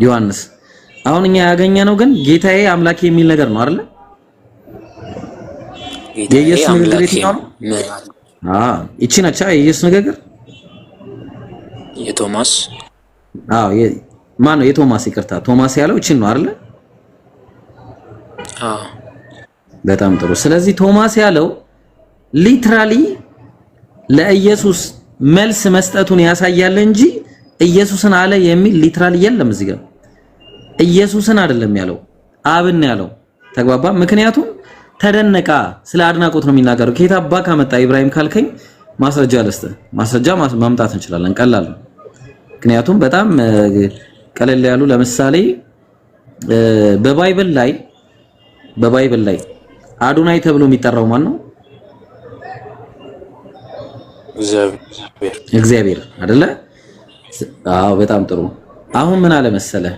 ዮሐንስ። አሁን እኛ ያገኘነው ግን ጌታዬ አምላኬ የሚል ነገር ነው አይደል? የኢየሱስ ንግግር የትኛው ነው? እቺ ነች የኢየሱስ ንግግር የቶማስ። ማን ነው የቶማስ? ይቅርታ ቶማስ ያለው እቺን ነው አይደል? በጣም ጥሩ። ስለዚህ ቶማስ ያለው ሊትራሊ ለኢየሱስ መልስ መስጠቱን ያሳያል እንጂ ኢየሱስን አለ የሚል ሊትራሊ የለም እዚህ ጋር። ኢየሱስን አይደለም ያለው አብን ያለው። ተግባባ? ምክንያቱም ተደነቃ። ስለ አድናቆት ነው የሚናገረው። ከየት አባ ካመጣ ኢብራሂም ካልከኝ ማስረጃ ልስጥህ። ማስረጃ ማምጣት እንችላለን። ቀላል ነው። ምክንያቱም በጣም ቀለል ያሉ ለምሳሌ በባይብል ላይ አዶናይ ተብሎ የሚጠራው ማን ነው? እግዚአብሔር አይደለ? አዎ በጣም ጥሩ። አሁን ምን አለ መሰለህ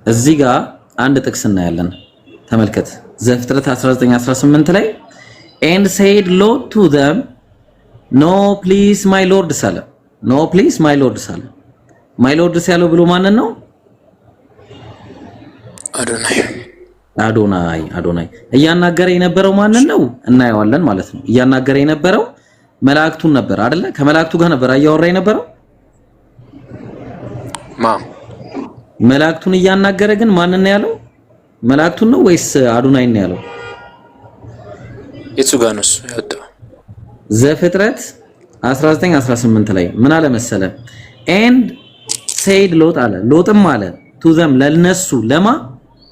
እዚህ ጋር አንድ ጥቅስ እናያለን። ተመልከት ዘፍጥረት 19:18 ላይ and said Lord to them ኖ ፕሊስ ማይ ሎርድስ አለ። ኖ ፕሊስ ማይ ሎርድስ አለ። ማይ ሎርድስ ያለው ብሎ ማንን ነው? አዶናይ እያናገረ የነበረው ማንን ነው? እናየዋለን ማለት ነው። እያናገረ የነበረው መላእክቱን ነበር አይደለ? ከመላእክቱ ጋር ነበር እያወራ የነበረው። መላእክቱን እያናገረ ግን ማንን ነው ያለው? መላእክቱን ነው ወይስ አዶናይ ነው ያለው? የቱ ጋር ነው ያወጣው? ዘፍጥረት 19:18 ላይ ምን አለ መሰለ? ኤንድ ሴድ ሎጥ አለ። ሎጥም አለ ቱ ዘም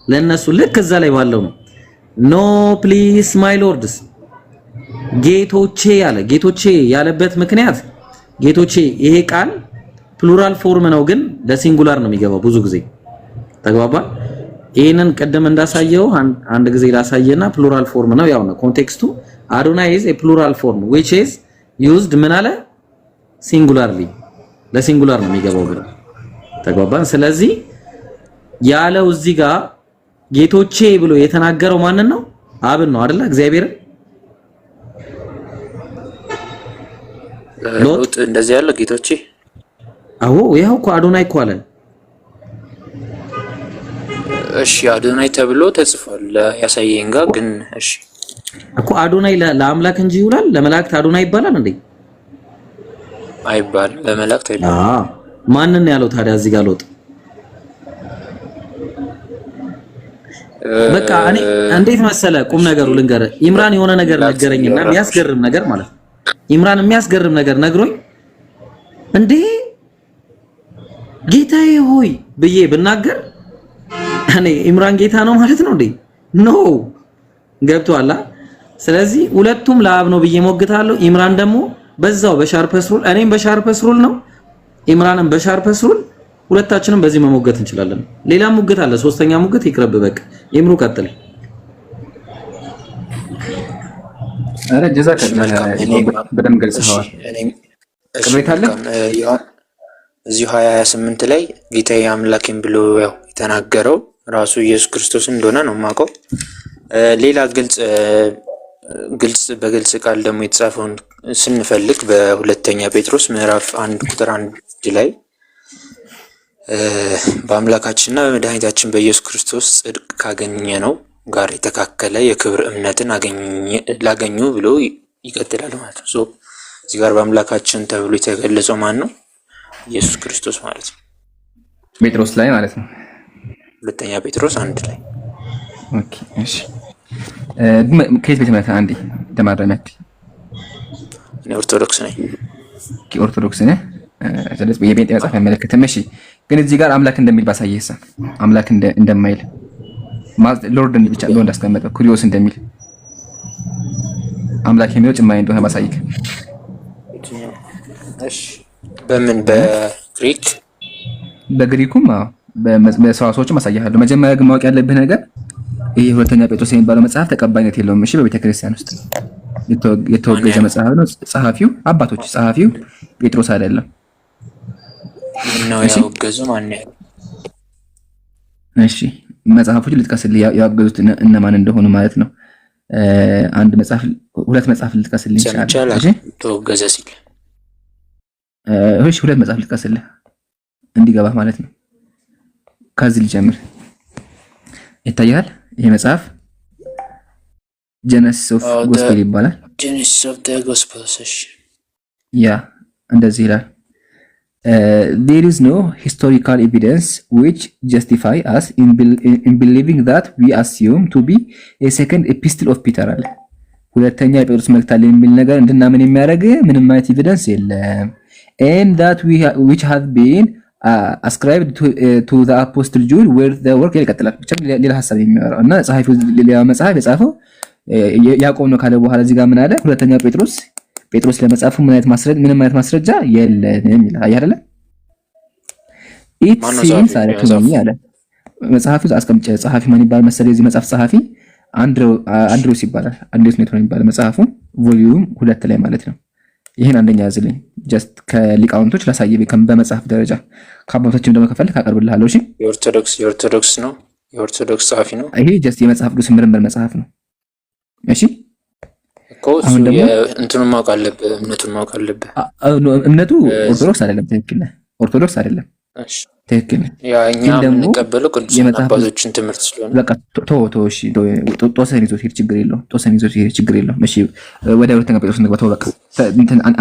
ለነሱ ልክ እዛ ላይ ባለው ነው። ኖ ፕሊስ ማይ ሎርድስ ጌቶቼ አለ። ጌቶቼ ያለበት ምክንያት ጌቶቼ ይሄ ቃል ፕሉራል ፎርም ነው፣ ግን ለሲንጉላር ነው የሚገባው ብዙ ጊዜ ተግባባ። ይሄንን ቀደም እንዳሳየው አንድ ጊዜ ላሳየና ፕሉራል ፎርም ነው ያው ነው ኮንቴክስቱ። አዶናይ ኢዝ ኤ ፕሉራል ፎርም which is used ምን አለ ሲንጉላርሊ፣ ለሲንጉላር ነው የሚገባው ብሎ ተግባባን። ስለዚህ ያለው እዚህ ጋር ጌቶቼ ብሎ የተናገረው ማንን ነው? አብን ነው አይደለ? እግዚአብሔርን ሎጥ እንደዚህ ያለው ጌቶቼ። አዎ ይሄው እኮ አዶናይ እኮ አለ። እሺ አዶናይ ተብሎ ተጽፏል ያሳየኝ ጋር ግን እሺ እኮ አዶናይ ለአምላክ እንጂ ይውላል ለመላእክት አዶናይ ይባላል እንዴ? አይባል፣ ለመላእክት አይባል። ማንን ያለው ታዲያ እዚህ ጋር ሎጥ? በቃ እኔ እንዴት መሰለ ቁም ነገሩ ልንገርህ። ኢምራን የሆነ ነገር ነገረኝና የሚያስገርም ነገር ማለት ነው። ኢምራን የሚያስገርም ነገር ነግሮኝ እንዴ ጌታዬ ሆይ ብዬ ብናገር እኔ ኢምራን ጌታ ነው ማለት ነው እንዴ? ኖ ገብቶሃል? ስለዚህ ሁለቱም ለአብ ነው ብዬ ሞግታለሁ። ኢምራን ደግሞ በዛው በሻርፐስ ሩል፣ እኔም በሻርፐስ ሩል ነው፣ ኢምራንም በሻርፐስ ሩል፣ ሁለታችንም በዚህ መሞገት እንችላለን። ሌላም ሙግት አለ፣ ሶስተኛ ሙግት ይቅርብ። በቃ ኢምሩ ቀጥል። አረ ጀዛከ በደንብ ገልጸዋል። ቅሬታ አለ እዚሁ 20:28 ላይ ጌታዬ አምላኬን ብሎ ያው የተናገረው ራሱ ኢየሱስ ክርስቶስ እንደሆነ ነው የማውቀው። ሌላ በግልጽ ቃል ደግሞ የተጻፈውን ስንፈልግ በሁለተኛ ጴጥሮስ ምዕራፍ 1:1 ላይ በአምላካችንና በመድኃኒታችን በኢየሱስ ክርስቶስ ጽድቅ ካገኘ ነው ጋር የተካከለ የክብር እምነትን ላገኙ ብሎ ይቀጥላል ማለት ነው። እዚህ ጋር በአምላካችን ተብሎ የተገለጸው ማን ነው? ኢየሱስ ክርስቶስ ማለት ነው። ጴጥሮስ ላይ ማለት ነው። ሁለተኛ ጴጥሮስ 1 ላይ ኦኬ። እሺ ከየት ቤተ እምነት አንዴ ተማረናት? እኔ ኦርቶዶክስ ነኝ። ኦርቶዶክስ ነህ? ስለዚህ የጴንጤ መጽሐፍ አይመለከትም። እሺ ግን እዚህ ጋር አምላክ እንደሚል ባሳየህሳ አምላክ እንደማይል ሎርድ ብቻ ብሎ እንዳስቀመጠ ኩሪዮስ እንደሚል አምላክ የሚለው ጭማሪ እንደሆነ ባሳይክ። እሺ በምን በግሪኩም በሰዋሰዎችም አሳያለሁ። መጀመሪያ ግን ማወቅ ያለብህ ነገር ይሄ ሁለተኛ ጴጥሮስ የሚባለው መጽሐፍ ተቀባይነት የለውም። እሺ በቤተ ክርስቲያን ውስጥ የተወገዘ መጽሐፍ ነው። ጸሐፊው አባቶች ጸሐፊው ጴጥሮስ አይደለም። ነው ያወገዙ ማን ነው? እሺ መጽሐፎች ልጥቀስልህ ያወገዙት እነማን እንደሆኑ ማለት ነው። አንድ መጽሐፍ ሁለት መጽሐፍ ልጥቀስልህ ይችላል። እሺ ተወገዘ ሲል እሺ ሁለት መጽሐፍ ልጥቀስልህ እንዲገባህ ማለት ነው። ከዚህ ልጀምር። ይታያል ይሄ መጽሐፍ ጀነሲስ ኦፍ ጎስፔል ይባላል። ጀነሲስ ኦፍ ዘ ጎስፔልስ። እሺ ያ እንደዚህ ይላል። There is no historical evidence which justify us in believing that we assume to be a second epistle of Peter አለ። ሁለተኛ የጴጥሮስ መልእክት አለ የሚል ነገር እንድናምን የሚያደርግ ምንም አይነት ኤቪደንስ የለም። And that which have been ascribed to the apostle Jude where the work ይቀጥላል። ብቻ ሌላ ሐሳብ የሚያወራው እና ጸሐፊው ሌላ መጽሐፍ የጻፈው ያዕቆብ ነው ካለ በኋላ እዚህ ጋር ምን አለ? ሁለተኛ ጴጥሮስ ለመጻፉ ምንም አይነት ማስረጃ የለንም ይላል አይደለ? ኢት ሲምስ አለ ከመኝ አለ መጽሐፉ አስቀምጨ ጸሐፊ ማን ይባል መሰለኝ? የዚህ መጽሐፍ ጸሐፊ አንድሮስ ይባላል። አንድሮስ ነው የሚባለው መጽሐፉ ቮሊዩም 2 ላይ ማለት ነው። ይሄን አንደኛ ያዝልኝ ጀስት ከሊቃውንቶች ላሳየ በመጽሐፍ ደረጃ ከአባቶችም ደግሞ ከፈልክ አቀርብልሃለሁ። እሺ የኦርቶዶክስ ነው ጸሐፊ ነው። ይሄ ጀስት የመጽሐፍ ቅዱስ ምርምር መጽሐፍ ነው። እሺ አሁን ደግሞ እንትኑን ማወቅ አለብህ፣ እምነቱን ማወቅ አለብህ። እምነቱ ኦርቶዶክስ አይደለም። ትክክል ነህ። ኦርቶዶክስ አይደለም። እሺ ትክክል ነህ። ያ እኛ የምንቀበለው ቅዱሳን አባቶችን ትምህርት ስለሆነ በቃ እሺ ጦስህን ይዞት ሄድ፣ ችግር የለውም። ጦስህን ይዞት ሄድ፣ ችግር የለውም። እሺ ወደ ሁለተኛ ጴጥሮስ እንግባ። ተው በቃ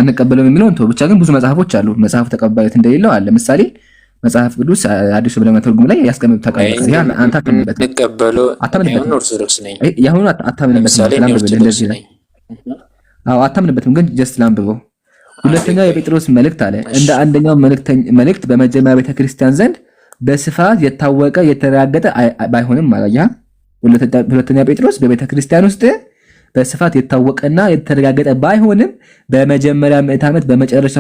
አንቀበለውም የሚለውን ተው። ብቻ ግን ብዙ መጽሐፎች አሉ መጽሐፉ ተቀባይነት እንደሌለው አለ። ምሳሌ መጽሐፍ ቅዱስ አዲሱ ብለህ ትርጉም ላይ ያስቀምጡት ታውቃለህ። ያ አንተ አታምንበትም። እንቀበለው አሁን ኦርቶዶክስ ነኝ። ያሁኑ አታምንበትም። እንደዚህ ነው። አዎ አታምንበትም፣ ግን ጀስት ላንብበው። ሁለተኛው የጴጥሮስ መልእክት አለ እንደ አንደኛው መልእክት በመጀመሪያ ቤተክርስቲያን ዘንድ በስፋት የታወቀ የተረጋገጠ ባይሆንም ማለት ያ ሁለተኛ ጴጥሮስ በቤተክርስቲያን ውስጥ በስፋት የታወቀና የተረጋገጠ ባይሆንም በመጀመሪያ ምዕተ ዓመት በመጨረሻ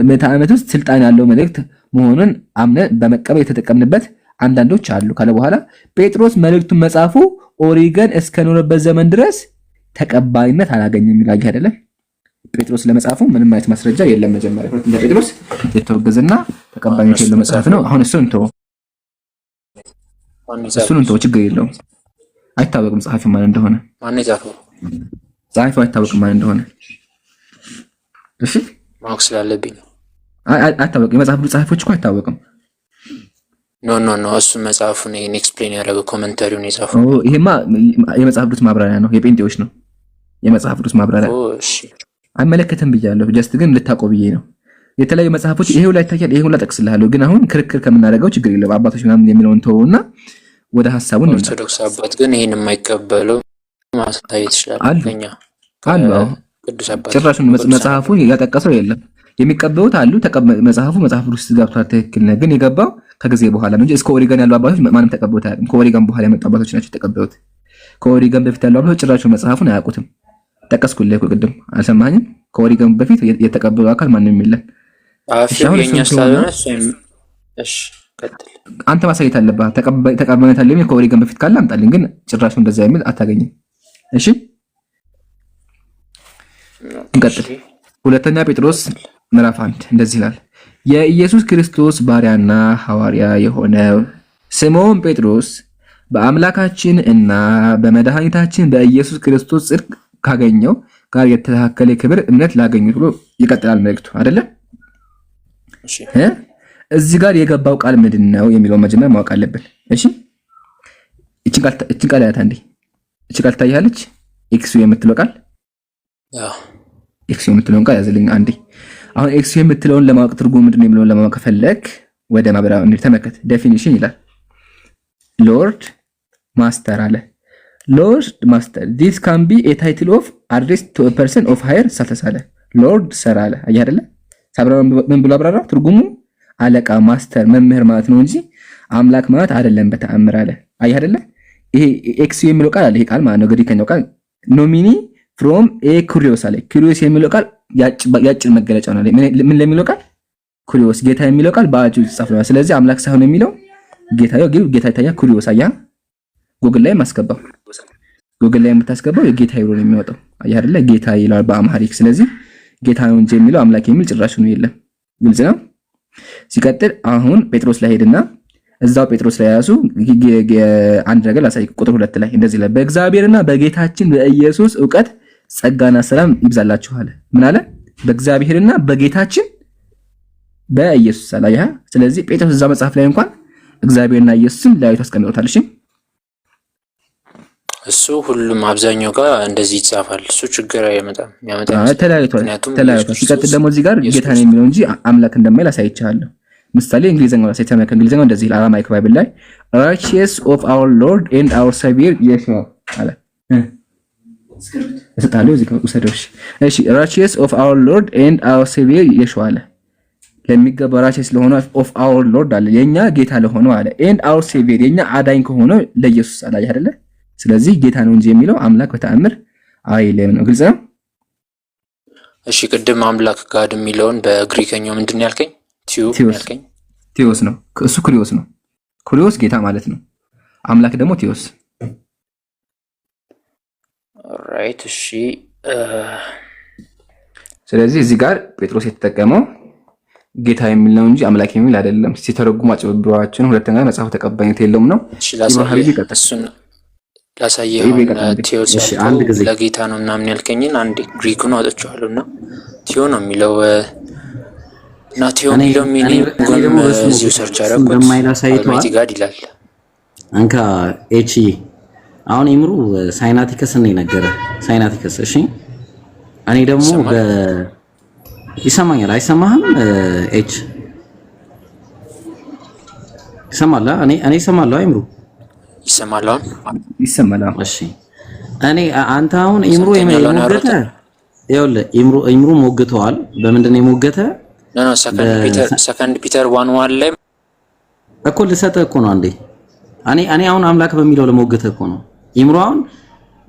ምዕተ ዓመት ውስጥ ስልጣን ያለው መልእክት መሆኑን አምነን በመቀበል የተጠቀምንበት አንዳንዶች አሉ ካለ በኋላ ጴጥሮስ መልእክቱን መጻፉ ኦሪገን እስከኖረበት ዘመን ድረስ ተቀባይነት አላገኘም ይላል አይደለ? ጴጥሮስ ለመጻፉ ምንም አይነት ማስረጃ የለም። መጀመሪያ ሁለተኛ ጴጥሮስ የተወገዘና ተቀባይነት የሌለው መጽሐፍ ነው። አሁን እሱን ተው፣ ችግር የለውም። አይታወቅም ጸሐፊው ማን እንደሆነ። ማን ይጻፈው? ጸሐፊው አይታወቅም ማን እንደሆነ። እሺ ማወቅ ስላለብኝ አይታወቅም። የመጽሐፍ ቅዱስ ጸሐፊዎች እኮ አይታወቅም። ኖ እሱ መጽሐፉን ኤክስፕሌን ያደረገው ኮሜንታሪውን የጻፈው ይሄማ የመጽሐፍ ቅዱስ ማብራሪያ ነው፣ የጴንጤዎች ነው የመጽሐፍ ቅዱስ ማብራሪያ። እሺ አይመለከትም ብያለሁ። ጀስት ግን ልታቆብ ብዬ ነው። የተለያዩ መጽሐፎች ይሄው ላይ ታያል፣ ይሄው ላይ ጠቅስልሃለሁ። ግን አሁን ክርክር ከምናደርገው ችግር የለም። አባቶች ምናምን የሚለውን ተወውና ወደ ሐሳቡን ነው። ኦርቶዶክስ አባት ግን ይሄን የማይቀበለው ማሳየት ይችላል። አሉ ቅዱስ አባት ጭራሹን መጽሐፉ ያጠቀሰው የለም። የሚቀበሉት አሉ። መጽሐፍ ውስጥ ገብቷል። ትክክል ነህ። ግን የገባው ከጊዜ በኋላ ነው እንጂ እስከ ኦሪገን ያሉ አባቶች ማንም ተቀበሉት አያውቅም። ከኦሪገን በኋላ የመጡ አባቶች ናቸው የተቀበሉት። ከኦሪገን በፊት ያሉ አባቶች ጭራሹን መጽሐፉን አያውቁትም። ጠቀስኩልህ እኮ ቅድም አልሰማኸኝም? ከኦሪገን በፊት የተቀበሉ አካል ማንም የለም። አንተ ማሳየት አለብህ። ተቀባይነት አለ የሚል ከኦሪገን በፊት ካለ አምጣልኝ። ግን ጭራሹን እንደዛ የሚል አታገኝም። እሺ እንቀጥል። ሁለተኛ ጴጥሮስ ምዕራፍ 1 እንደዚህ ይላል። የኢየሱስ ክርስቶስ ባሪያና ሐዋርያ የሆነው ስምዖን ጴጥሮስ በአምላካችን እና በመድኃኒታችን በኢየሱስ ክርስቶስ ጽድቅ ካገኘው ጋር የተካከለ ክብር እምነት ላገኙት ብሎ ይቀጥላል መልእክቱ አይደለ? እዚህ ጋር የገባው ቃል ምንድን ነው የሚለው መጀመሪያ ማወቅ አለብን። እሺ እቺን ቃል ያታ እንዴ እቺ ቃል ታያለች። ኤክሱ የምትለው ቃል ኤክሱ የምትለውን ቃል ያዘልኝ አንዴ። አሁን ኤክሱ የምትለውን ለማወቅ ትርጉም ምንድን ነው የሚለውን ለማወቅ ከፈለክ ወደ ማብራሪያው እንዴ ተመልከት። ዴፊኒሽን ይላል ሎርድ ማስተር አለ። ሎርድ ማስተር this can be a title of address to a person of higher status አለ። ሎርድ ሰር አለ። አየህ አይደለ? ሳብራው ምን ብሎ አብራራው? ትርጉሙ አለቃ ማስተር መምህር ማለት ነው እንጂ አምላክ ማለት አይደለም በተአምር አለ። አየህ አይደለ? ይሄ ኤክስ የሚለው ቃል አለ። ይሄ ቃል ማለት ነው ግሪከኛው ቃል ኖሚኒ ፍሮም ኤ ኩሪዮስ አለ። ኩሪዮስ የሚለው ቃል ያጭር መገለጫ ነው። ምን ለሚለው ቃል ኩሪዮስ ጌታ የሚለው ቃል በአጁ ተጻፈ። ስለዚህ አምላክ ሳይሆን የሚለው ጌታ ጌታ ይታያ ኩሪዮስ አያ ጉግል ላይ ማስገባው ጉግል ላይ የምታስገባው የጌታ ይብሮ ነው የሚወጣው። አየህ አይደለ? ጌታ ይላል በአማሪክ። ስለዚህ ጌታ ነው እንጂ የሚለው አምላክ የሚል ጭራሽ ነው የለም። ግልጽ ነው። ሲቀጥል አሁን ጴጥሮስ ላይ ሄድና እዛው ጴጥሮስ ላይ ያሱ አንድ ነገር ላሳይ። ቁጥር 2 ላይ እንደዚህ ላይ በእግዚአብሔርና በጌታችን በኢየሱስ ዕውቀት ጸጋና ሰላም ይብዛላችሁ አለ። ምን አለ? በእግዚአብሔርና በጌታችን በኢየሱስ አለ። ስለዚህ ጴጥሮስ እዛ መጽሐፍ ላይ እንኳን እግዚአብሔርና ኢየሱስን ለያይቶ አስቀምጦታል። እሺ እሱ ሁሉም አብዛኛው ጋር እንደዚህ ይጻፋል። እሱ ችግር አይመጣም ተለያይቷል። ሲቀጥል ደግሞ እዚህ ጋር ጌታ ነው የሚለው እንጂ አምላክ እንደማይል አሳይቻለሁ። ምሳሌ እንግሊዘኛው ላይ ተመከ እንግሊዘኛው እንደዚህ ይላል። አራማይክ ባይብል ላይ righteous of our Lord and our Savior Yeshua አለ። እሰጣለሁ እዚህ ጋር ውሰዶሽ። እሺ righteous of our Lord and our Savior Yeshua አለ። ለሚገባው righteous ለሆነው of our Lord አለ የኛ ጌታ ለሆነው አለ and our Savior የኛ አዳኝ ከሆነው ለኢየሱስ አለ አይደለ? ስለዚህ ጌታ ነው እንጂ የሚለው አምላክ በተአምር አይልም ነው። ግልጽ ነው። እሺ ቅድም አምላክ ጋድ የሚለውን በግሪከኛው ምንድን ነው ያልከኝ? ቲዮስ ነው። እሱ ኩሪዮስ ነው። ኩሪዮስ ጌታ ማለት ነው። አምላክ ደግሞ ቲዮስ። ኦልራይት እሺ። ስለዚህ እዚህ ጋር ጴጥሮስ የተጠቀመው ጌታ የሚል ነው እንጂ አምላክ የሚል አይደለም። ሲተረጉሙ አጭበርብሯችን ሁለተኛ መጽሐፉ ተቀባይነት የለውም ነው። ላሳየው ቲዮ ለጌታ ነው ምናምን ያልከኝን አንድ ግሪኩን አውጥቼዋለሁና ቲዮ ነው የሚለው እና ቲዮ የሚለው ሚኒንግ እዚሁ ሰርች አደረኩት አልማይቲ ጋድ ይላል። አንካ ኤች አሁን ኢምሩ ሳይናቲከስ ነው የነገረ ሳይናቲከስ። እሺ እኔ ደግሞ ይሰማኛል አይሰማህም? ኤች ይሰማል? እኔ ይሰማለሁ ኢምሩ ይሰማል? ይሰማል። እሺ እኔ አንተ አሁን ኢምሩ የሞገተ ይኸውልህ ኢምሩ ሞግተዋል። በምንድን ነው የሞገተ? ሰከንድ ፒተር 1:1 ላይ እኮ ልሰጥህ እኮ ነው አንዴ እኔ አሁን አምላክ በሚለው ለሞገተ እኮ ነው። ኢምሩ አሁን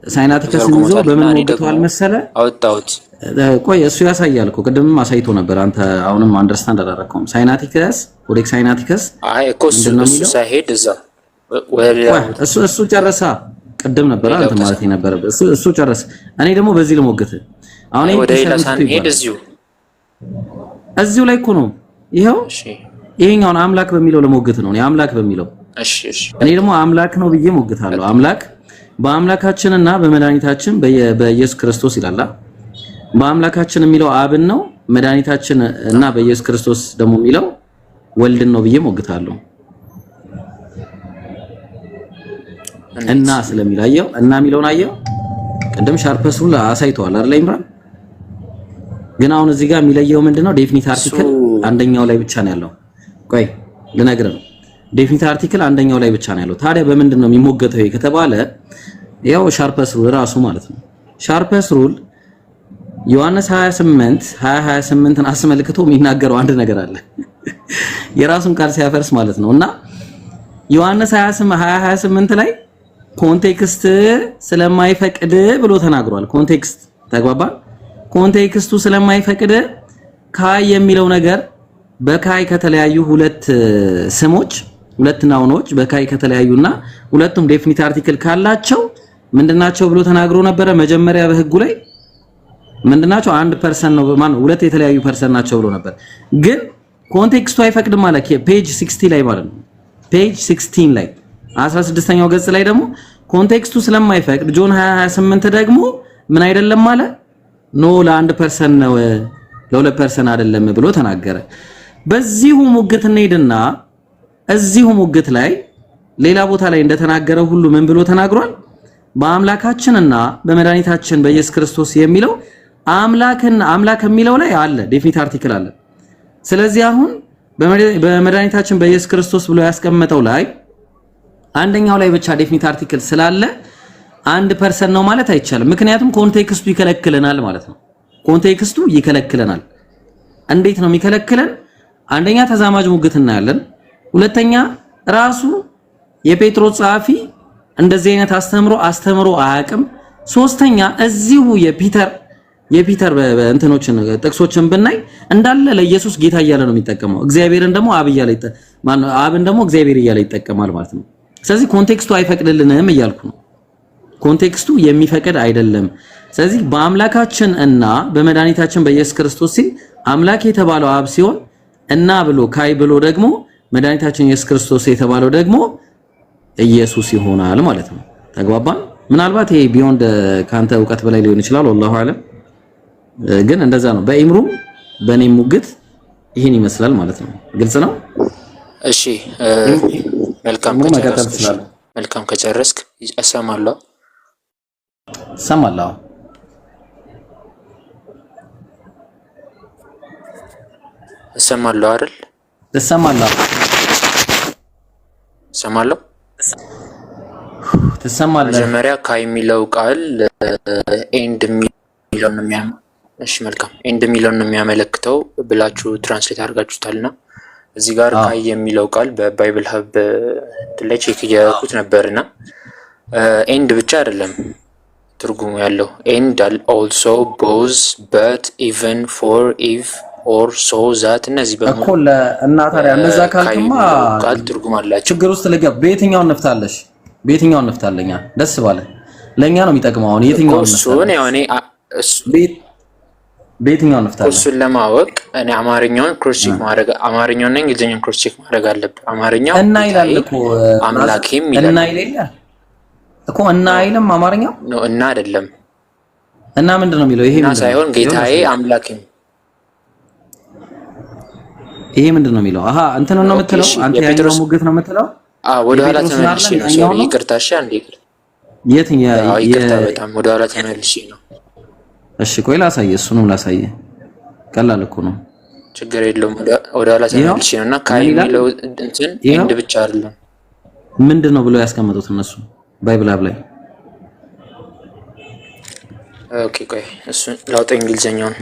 ሳይናቲከስ ይዞ በምን ሞግተዋል መሰለ? አውጣውት ቆይ እሱ ያሳያል እኮ ቅድምም አሳይቶ ነበር። አንተ አሁንም አንደርስታንድ አላደረከውም። ሳይናቲከስ ኮዴክስ ሳይናቲከስ እኮ እሱ ሳይሄድ እዛ እሱ ጨረሳ። ቅድም ነበር አንተ ማለት የነበረበት እሱ ጨረሰ። እኔ ደግሞ በዚህ ለሞገተ አሁን ወደ ኢላሳን ሄድ እዚሁ ላይ እኮ ነው ይሄው። ይሄኛውን አምላክ በሚለው ለሞገተ ነው። እኔ አምላክ በሚለው እኔ ደግሞ አምላክ ነው ብዬ ሞግታለሁ። አምላክ በአምላካችንና በመድኃኒታችን በኢየሱስ ክርስቶስ ይላል። በአምላካችን የሚለው አብን ነው፣ መድኃኒታችን እና በኢየሱስ ክርስቶስ ደግሞ የሚለው ወልድን ነው ብዬ ሞግታለሁ። እና ስለሚላየው እና የሚለውን አየው ቅድም ሻርፐስ ሩል አሳይተዋል አይደል ኢምራን? ግን አሁን እዚህ ጋር የሚለየው ምንድነው? ዴፊኒት አርቲክል አንደኛው ላይ ብቻ ነው ያለው። ቆይ ልነግርህ ነው። ዴፊኒት አርቲክል አንደኛው ላይ ብቻ ነው ያለው። ታዲያ በምንድን ነው የሚሞገተው ከተባለ ያው ሻርፐስ ሩል ራሱ ማለት ነው። ሻርፐስ ሩል ዮሐንስ 28:28ን አስመልክቶ የሚናገረው አንድ ነገር አለ። የራሱን ቃል ሲያፈርስ ማለት ነው። እና ዮሐንስ 28 ላይ ኮንቴክስት ስለማይፈቅድ ብሎ ተናግሯል። ኮንቴክስት ተግባባን። ኮንቴክስቱ ስለማይፈቅድ ካይ የሚለው ነገር በካይ ከተለያዩ ሁለት ስሞች ሁለት ናውኖች በካይ ከተለያዩና ሁለቱም ዴፊኒት አርቲክል ካላቸው ምንድናቸው ብሎ ተናግሮ ነበረ። መጀመሪያ በህጉ ላይ ምንድናቸው? አንድ ፐርሰን ነው ማለት ሁለት የተለያዩ ፐርሰን ናቸው ብሎ ነበር። ግን ኮንቴክስቱ አይፈቅድም ማለት ፔጅ 60 ላይ ማለት ነው። ፔጅ 16 ላይ 16ኛው ገጽ ላይ ደግሞ ኮንቴክስቱ ስለማይፈቅድ ጆን 28 ደግሞ ምን አይደለም ማለት ኖ ለአንድ ፐርሰን ነው ለሁለት ፐርሰን አይደለም ብሎ ተናገረ። በዚሁ ሙግት እንሄድና እዚሁ ሙግት ላይ ሌላ ቦታ ላይ እንደተናገረው ሁሉ ምን ብሎ ተናግሯል? በአምላካችንና በመድኃኒታችን በኢየሱስ ክርስቶስ የሚለው አምላክ የሚለው ላይ አለ ዴፊኒት አርቲክል አለ። ስለዚህ አሁን በመድኃኒታችን በኢየሱስ ክርስቶስ ብሎ ያስቀመጠው ላይ አንደኛው ላይ ብቻ ዴፊኒት አርቲክል ስላለ አንድ ፐርሰን ነው ማለት አይቻልም። ምክንያቱም ኮንቴክስቱ ይከለክለናል ማለት ነው። ኮንቴክስቱ ይከለክለናል። እንዴት ነው የሚከለክለን? አንደኛ ተዛማጅ ሙግት እናያለን። ሁለተኛ ራሱ የጴጥሮስ ጸሐፊ እንደዚህ አይነት አስተምሮ አያውቅም። ሶስተኛ እዚሁ የፒተር እንትኖችን ጥቅሶችን ብናይ እንዳለ ለኢየሱስ ጌታ እያለ ነው የሚጠቀመው። እግዚአብሔርን ደግሞ አብን ደግሞ እግዚአብሔር እያለ ይጠቀማል ማለት ነው። ስለዚህ ኮንቴክስቱ አይፈቅድልንም እያልኩ ነው። ኮንቴክስቱ የሚፈቅድ አይደለም። ስለዚህ በአምላካችን እና በመድኃኒታችን በኢየሱስ ክርስቶስ ሲል አምላክ የተባለው አብ ሲሆን እና ብሎ ካይ ብሎ ደግሞ መድኃኒታችን ኢየሱስ ክርስቶስ የተባለው ደግሞ ኢየሱስ ይሆናል ማለት ነው። ተግባባን? ምናልባት ይሄ ቢዮንድ ካንተ ዕውቀት በላይ ሊሆን ይችላል። ወላሁ አለም። ግን እንደዛ ነው። በኢምሩም በኔም ሙግት ይሄን ይመስላል ማለት ነው። ግልጽ ነው። እሺ መልካም ከጨረስክ እሰማለሁ አይደል? እሰማለሁ ትሰማለህ። መጀመሪያ ካይ የሚለው ቃል ኤንድ የሚለው ነው መልካም ኤንድ የሚለው ነው የሚያመለክተው ብላችሁ ትራንስሌት አድርጋችሁታልና እዚህ ጋር ካይ የሚለው ቃል በባይብል ሀብ ላይ ቼክ እያደረኩት ነበርና ኤንድ ብቻ አይደለም ትርጉሙ ያለው ኤንድ ኦልሶ ቦዝ በት ኢቨን ፎር ኢቭ ኦር ሶ ዛት እነዚህ በሙሉ እኮ እና ታዲያ እንደዛ ካልኩማ ቃል ትርጉም አላቸው። ችግር ውስጥ ልገባ በየትኛውን ነፍታለኛ ደስ ባለ ለኛ ነው የሚጠቅመው። አሁን የትኛውን በየትኛው ነፍታለህ? እሱን ለማወቅ እኔ አማርኛውን ክሮስ ቼክ ማድረግ አማርኛውና እንግሊዝኛውን ክሮስ ቼክ ማድረግ አለብህ። አማርኛው እና ይላል እኮ አምላኬም ይላል እኮ እና አይልም አማርኛው ነው እና አይደለም እና ምንድነው የሚለው? ይሄ እና ሳይሆን ጌታዬ አምላኬም ይሄ ምንድነው የሚለው? አሃ እንትን ነው የምትለው አንተ ያኛው ሙግት ነው የምትለው? ወደ ኋላ ተመልሼ ነው። ሶሪ ይቅርታ። እሺ አንዴ የትኛው ይቅርታ፣ በጣም ወደ ኋላ ተመልሼ ነው። እሺ ቆይ ላሳየ፣ እሱንም ላሳየ። ቀላል እኮ ነው፣ ችግር የለውም። ወደ ኋላ ተመልሼ ነውና ካይ የሚለው እንትን እንድ ብቻ አይደለም ምንድነው ብለው ያስቀመጡት እነሱ ባይብል አብ ላይ። ኦኬ ቆይ እሱ ላውጣ እንግሊዘኛውን።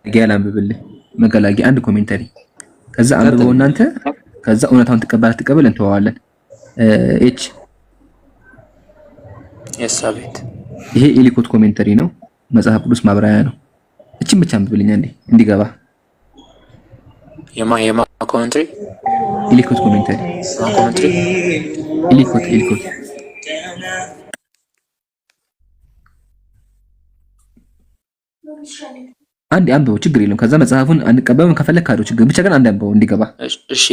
ገና አንብብልኝ መገላጊ አንድ ኮሜንታሪ ከዛ አንብበው እናንተ ከዛ እውነታውን ተቀበል እንተዋዋለን። ኤች የሳቤት ይሄ ኤሊኮት ኮሜንታሪ ነው፣ መጽሐፍ ቅዱስ ማብራሪያ ነው። እቺን ብቻ አንብብልኝ አንዴ እንዲገባ። የማ ኮሜንታሪ ኤሊኮት ኮሜንታሪ ኤሊኮት አንድ አንብበው ችግር የለም። ከዛ መጽሐፉን አንቀበልም ከፈለክ ካዶ ችግር ብቻ ግን አንድ አንብበው እንዲገባ። እሺ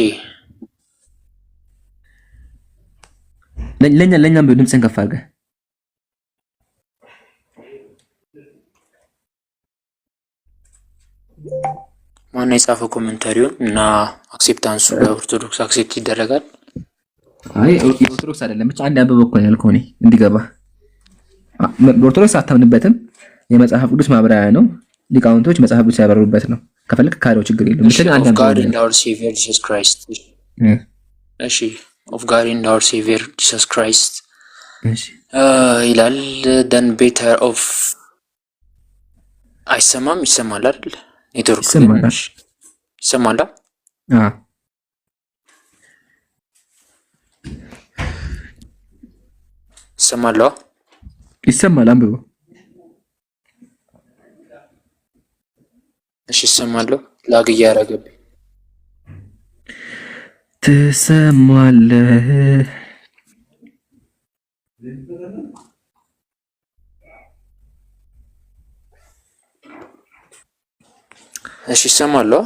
ለኛ አንብበው ድምፅን ከፍ አድርገህ። ማነው የጻፈው ኮሜንታሪውን እና አክሴፕታንሱ በኦርቶዶክስ አክሴፕት ይደረጋል? አይ ኦርቶዶክስ አይደለም ብቻ አንድ አንብበው እኮ ያልከው እኔ እንዲገባ። በኦርቶዶክስ አታምንበትም፣ የመጽሐፍ ቅዱስ ማብራሪያ ነው። ሊቃውንቶች መጽሐፍ ቅዱስ ያበሩበት ነው። ከፈለክ ካለው ችግር የለም። ብቻ አንድ አንድ God and our Savior Jesus Christ። እሺ of God and our Savior Jesus Christ ይላል then better of ይሰማል አይደል? ኔትወርክ ይሰማል። ይሰማል። አንብበው። እሺ ይሰማለሁ። ላግ እያደረገብኝ ትሰማለህ? እሺ ይሰማለሁ።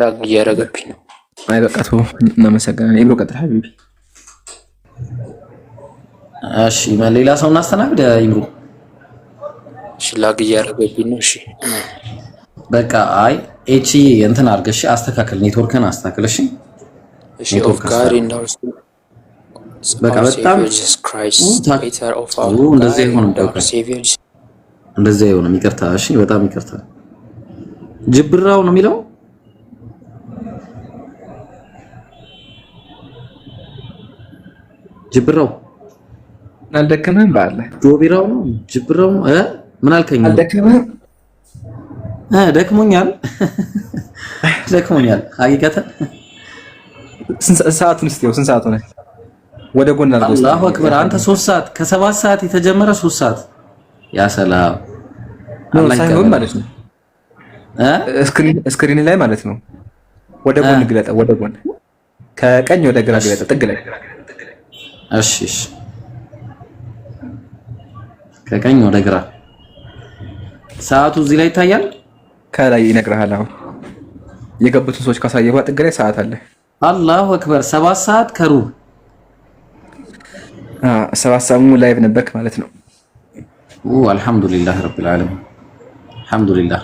ላግ እያደረገብኝ ነው። አይ በቃ ተው፣ እናመሰግናለን። ኢብሮ ቀጥል ሀቢቢ። እሺ ሌላ ሰው እናስተናግድ። ኢብሮ እሺ ላግ እያደረገብኝ ነው። እሺ በቃ አይ ኤች እንትን አድርገሽ አስተካክል፣ ኔትወርክን አስተካክል። እሺ እሺ ኦፍ ጋድ ኢን አወር በቃ በጣም Jesus Christ better of all እንደዚህ አይሆንም። እንደዚህ አይሆንም። ይቅርታ። እሺ በጣም ይቅርታ። ጅብራው ነው የሚለው ጅብራው አልደከመህም? ባለ ጆቢራው ነው ጅብራው ምን አልከኝ? አልደከመህም? ደክሞኛል ሀቂቀተን። ሰዓቱን እስቲ ስንት ሰዓት ሆነ? ወደ ጎን አድርገው። አላሁ አክበር። አንተ 3 ሰዓት ከ7 ሰዓት የተጀመረ 3 ሰዓት ያ ሰላም ሳይሆን ማለት ነው። ስክሪን ላይ ማለት ነው። ወደ ጎን ግለጠ፣ ወደ ጎን ከቀኝ ወደ ግራ ግለጠ፣ ጥግ ላይ። እሺ እሺ፣ ከቀኝ ወደ ግራ። ሰዓቱ እዚህ ላይ ይታያል፣ ከላይ ይነግርሃል። አሁን የገቡትን ሰዎች ካሳየው ጥግ ላይ ሰዓት አለ። አላሁ አክበር። 7 ሰዓት ከሩብ 7 ሰዓት ላይቭ ነበርክ ማለት ነው። አልሐምዱሊላህ ረብል ዓለሚን አልሐምዱሊላህ።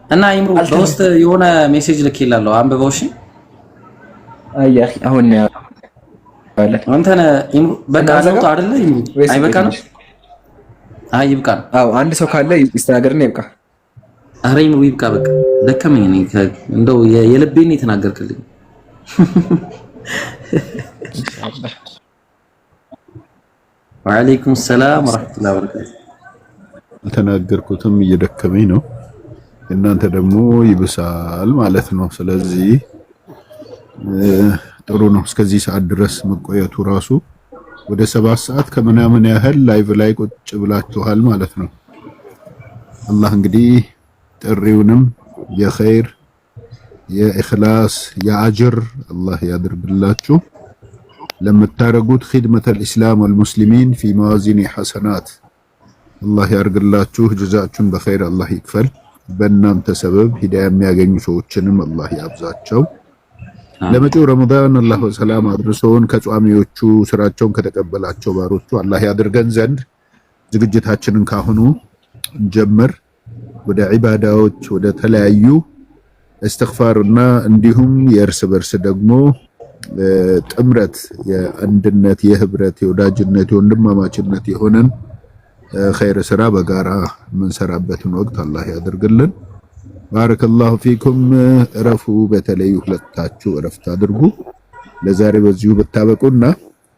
እና ይምሩ በውስጥ የሆነ ሜሴጅ ልኬላለሁ፣ አንብበው። እሺ አያህ አሁን አንተ ይምሩ በቃ አዘውት አይደለ? ይምሩ አይበቃ ነው? አይ ይብቃ። አዎ አንድ ሰው ካለ ይስተናገርና ይብቃ። ኧረ ይምሩ ይብቃ። በቃ ደከመኝ። እኔ እንደው የልቤን የተናገርክልኝ። ወአለይኩም ሰላም ወራህመቱላሂ ወበረካቱ። አልተናገርኩትም እየደከመኝ ነው። እናንተ ደግሞ ይብሳል ማለት ነው። ስለዚህ ጥሩ ነው እስከዚህ ሰዓት ድረስ መቆየቱ ራሱ። ወደ 7 ሰዓት ከምናምን ያህል ላይቭ ላይ ቁጭ ብላችኋል ማለት ነው። አላህ እንግዲህ ጥሪውንም የኸይር የኢኽላስ የአጅር አላህ ያድርግላችሁ። ለምታረጉት ኺድመተል ኢስላም ወልሙስሊሚን ፊ መዋዚኒ ሐሰናት አላህ ያርግላችሁ። ጀዛችሁን በኸይር አላህ ይክፈል። በእናንተ ሰበብ ሂዳያ የሚያገኙ ሰዎችንም አላህ ያብዛቸው። ለመጪው ረመዳን አላህ በሰላም አድርሶን ከጿሚዎቹ ስራቸውን ከተቀበላቸው ባሮቹ አላህ ያድርገን ዘንድ ዝግጅታችንን ካሁኑ ጀምር ወደ ዒባዳዎች ወደ ተለያዩ እስትግፋርና እንዲሁም የእርስ በርስ ደግሞ ጥምረት የአንድነት የህብረት የወዳጅነት የወንድማማችነት የሆነን ኸይር ስራ በጋራ የምንሰራበትን ወቅት አላህ ያድርግልን። ባረከላሁ ፊኩም። እረፉ። በተለይ ሁለታችሁ እረፍት አድርጉ። ለዛሬ በዚሁ ብታበቁና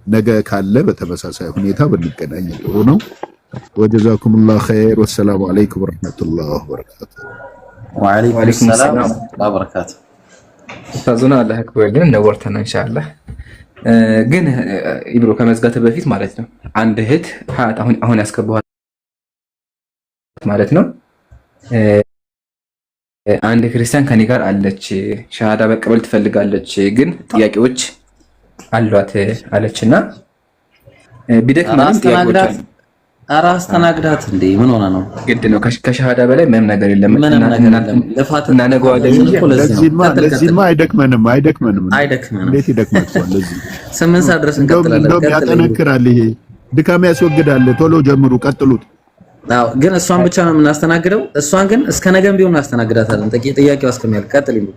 ነገ ካለ በተመሳሳይ ሁኔታ ብንገናኝ ጥሩ ነው። ወጀዛኩሙላሁ ኸይር። ወሰላሙ አለይኩም ወራህመቱላሂ ወበረካቱ። ወአለይኩም ሰላም ወበረካቱ። ታዙና አላህ አክበርልን ነወርተና ኢንሻአላህ። ግን ኢብሮ ከመዝጋት በፊት ማለት ነው አንድ እህት አሁን ያስገባኋት ማለት ነው አንድ ክርስቲያን ከኔ ጋር አለች፣ ሻሃዳ መቀበል ትፈልጋለች፣ ግን ጥያቄዎች አሏት አለችና ቢደክማንም ጥያቄዎች አስተናግዳት እንዴ ምን ሆነ ነው? ግድ ነው። ከሻሃዳ በላይ ምንም ነገር የለም። እና ነገዋለን እንጂ ለዚህማ አይደክመንም። እንዴት ይደክማል? ለዚህ 8 ሰዓት ድረስ እንቀጥላለን። ያጠነክራል። ይሄ ድካም ያስወግዳል። ቶሎ ጀምሩ፣ ቀጥሉት። አዎ፣ ግን እሷን ብቻ ነው የምናስተናግደው። እሷን ግን እስከ ነገም ቢሆን እናስተናግዳታለን። ጥያቄው እስከሚያልቅ ቀጥል ይሉ።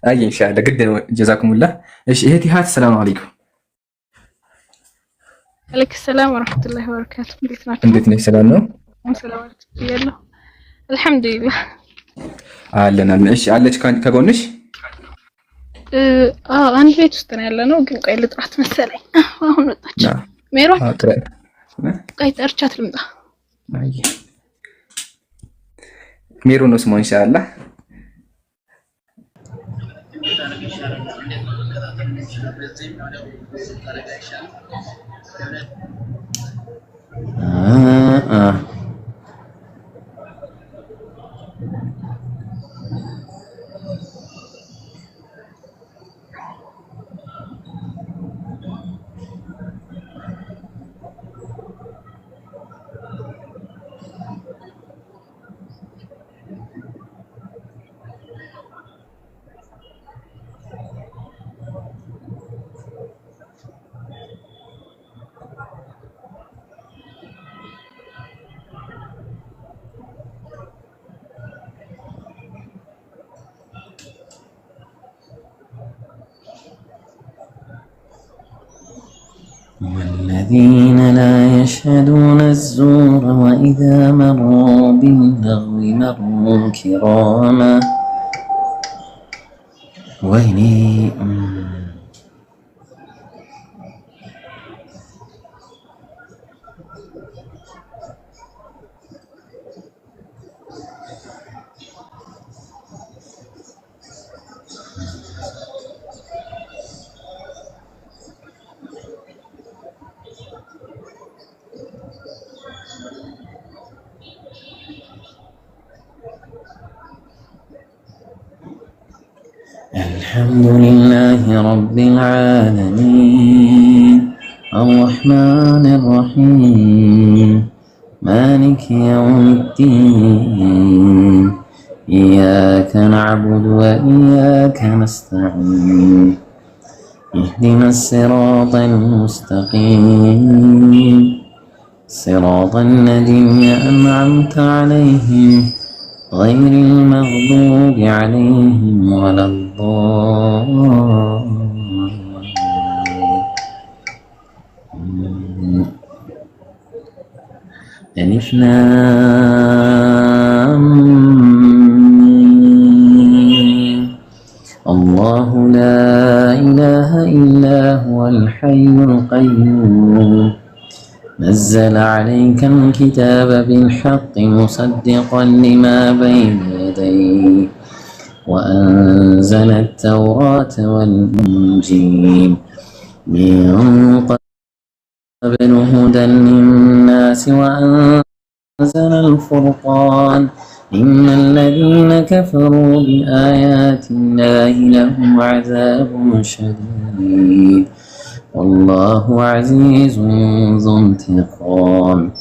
አይ ኢንሻአላህ ግድ ነው። ጀዛኩሙላህ። እሺ እህቲ ሀት ሰላም አለይኩም። አለይኩም ሰላም ወራህመቱላሂ ወበረካቱ። እንዴት ናችሁ? እንዴት ነሽ? ሰላም ነው? ሰላም አለይኩም። አልሐምዱሊላህ አለና። እሺ አለች ከጎንሽ? አንድ ቤት ውስጥ ነው ያለነው፣ ግን ቆይ ልጥራት መሰለኝ። አሁን ወጣች ሜሯን። ቆይ ጠርቻት ልምጣ። አይ ሜሮ ነው ስሟ ኢንሻአላህ። والذين لا يشهدون الزور وإذا مروا باللغو مروا كراما ويني الحمد لله رب العالمين الرحمن الرحيم مالك يوم الدين إياك نعبد وإياك نستعين اهدنا الصراط المستقيم صراط الذين أنعمت عليهم غير المغضوب عليهم ولا الضالين. ألف لام ميم. الله لا إله إلا هو الحي القيوم نزل عليك الكتاب بالحق مصدقا لما بين يديه وأنزل التوراة والإنجيل من قبل هدى للناس وأنزل الفرقان إن الذين كفروا بآيات الله لهم عذاب شديد والله عزيز ذو انتقام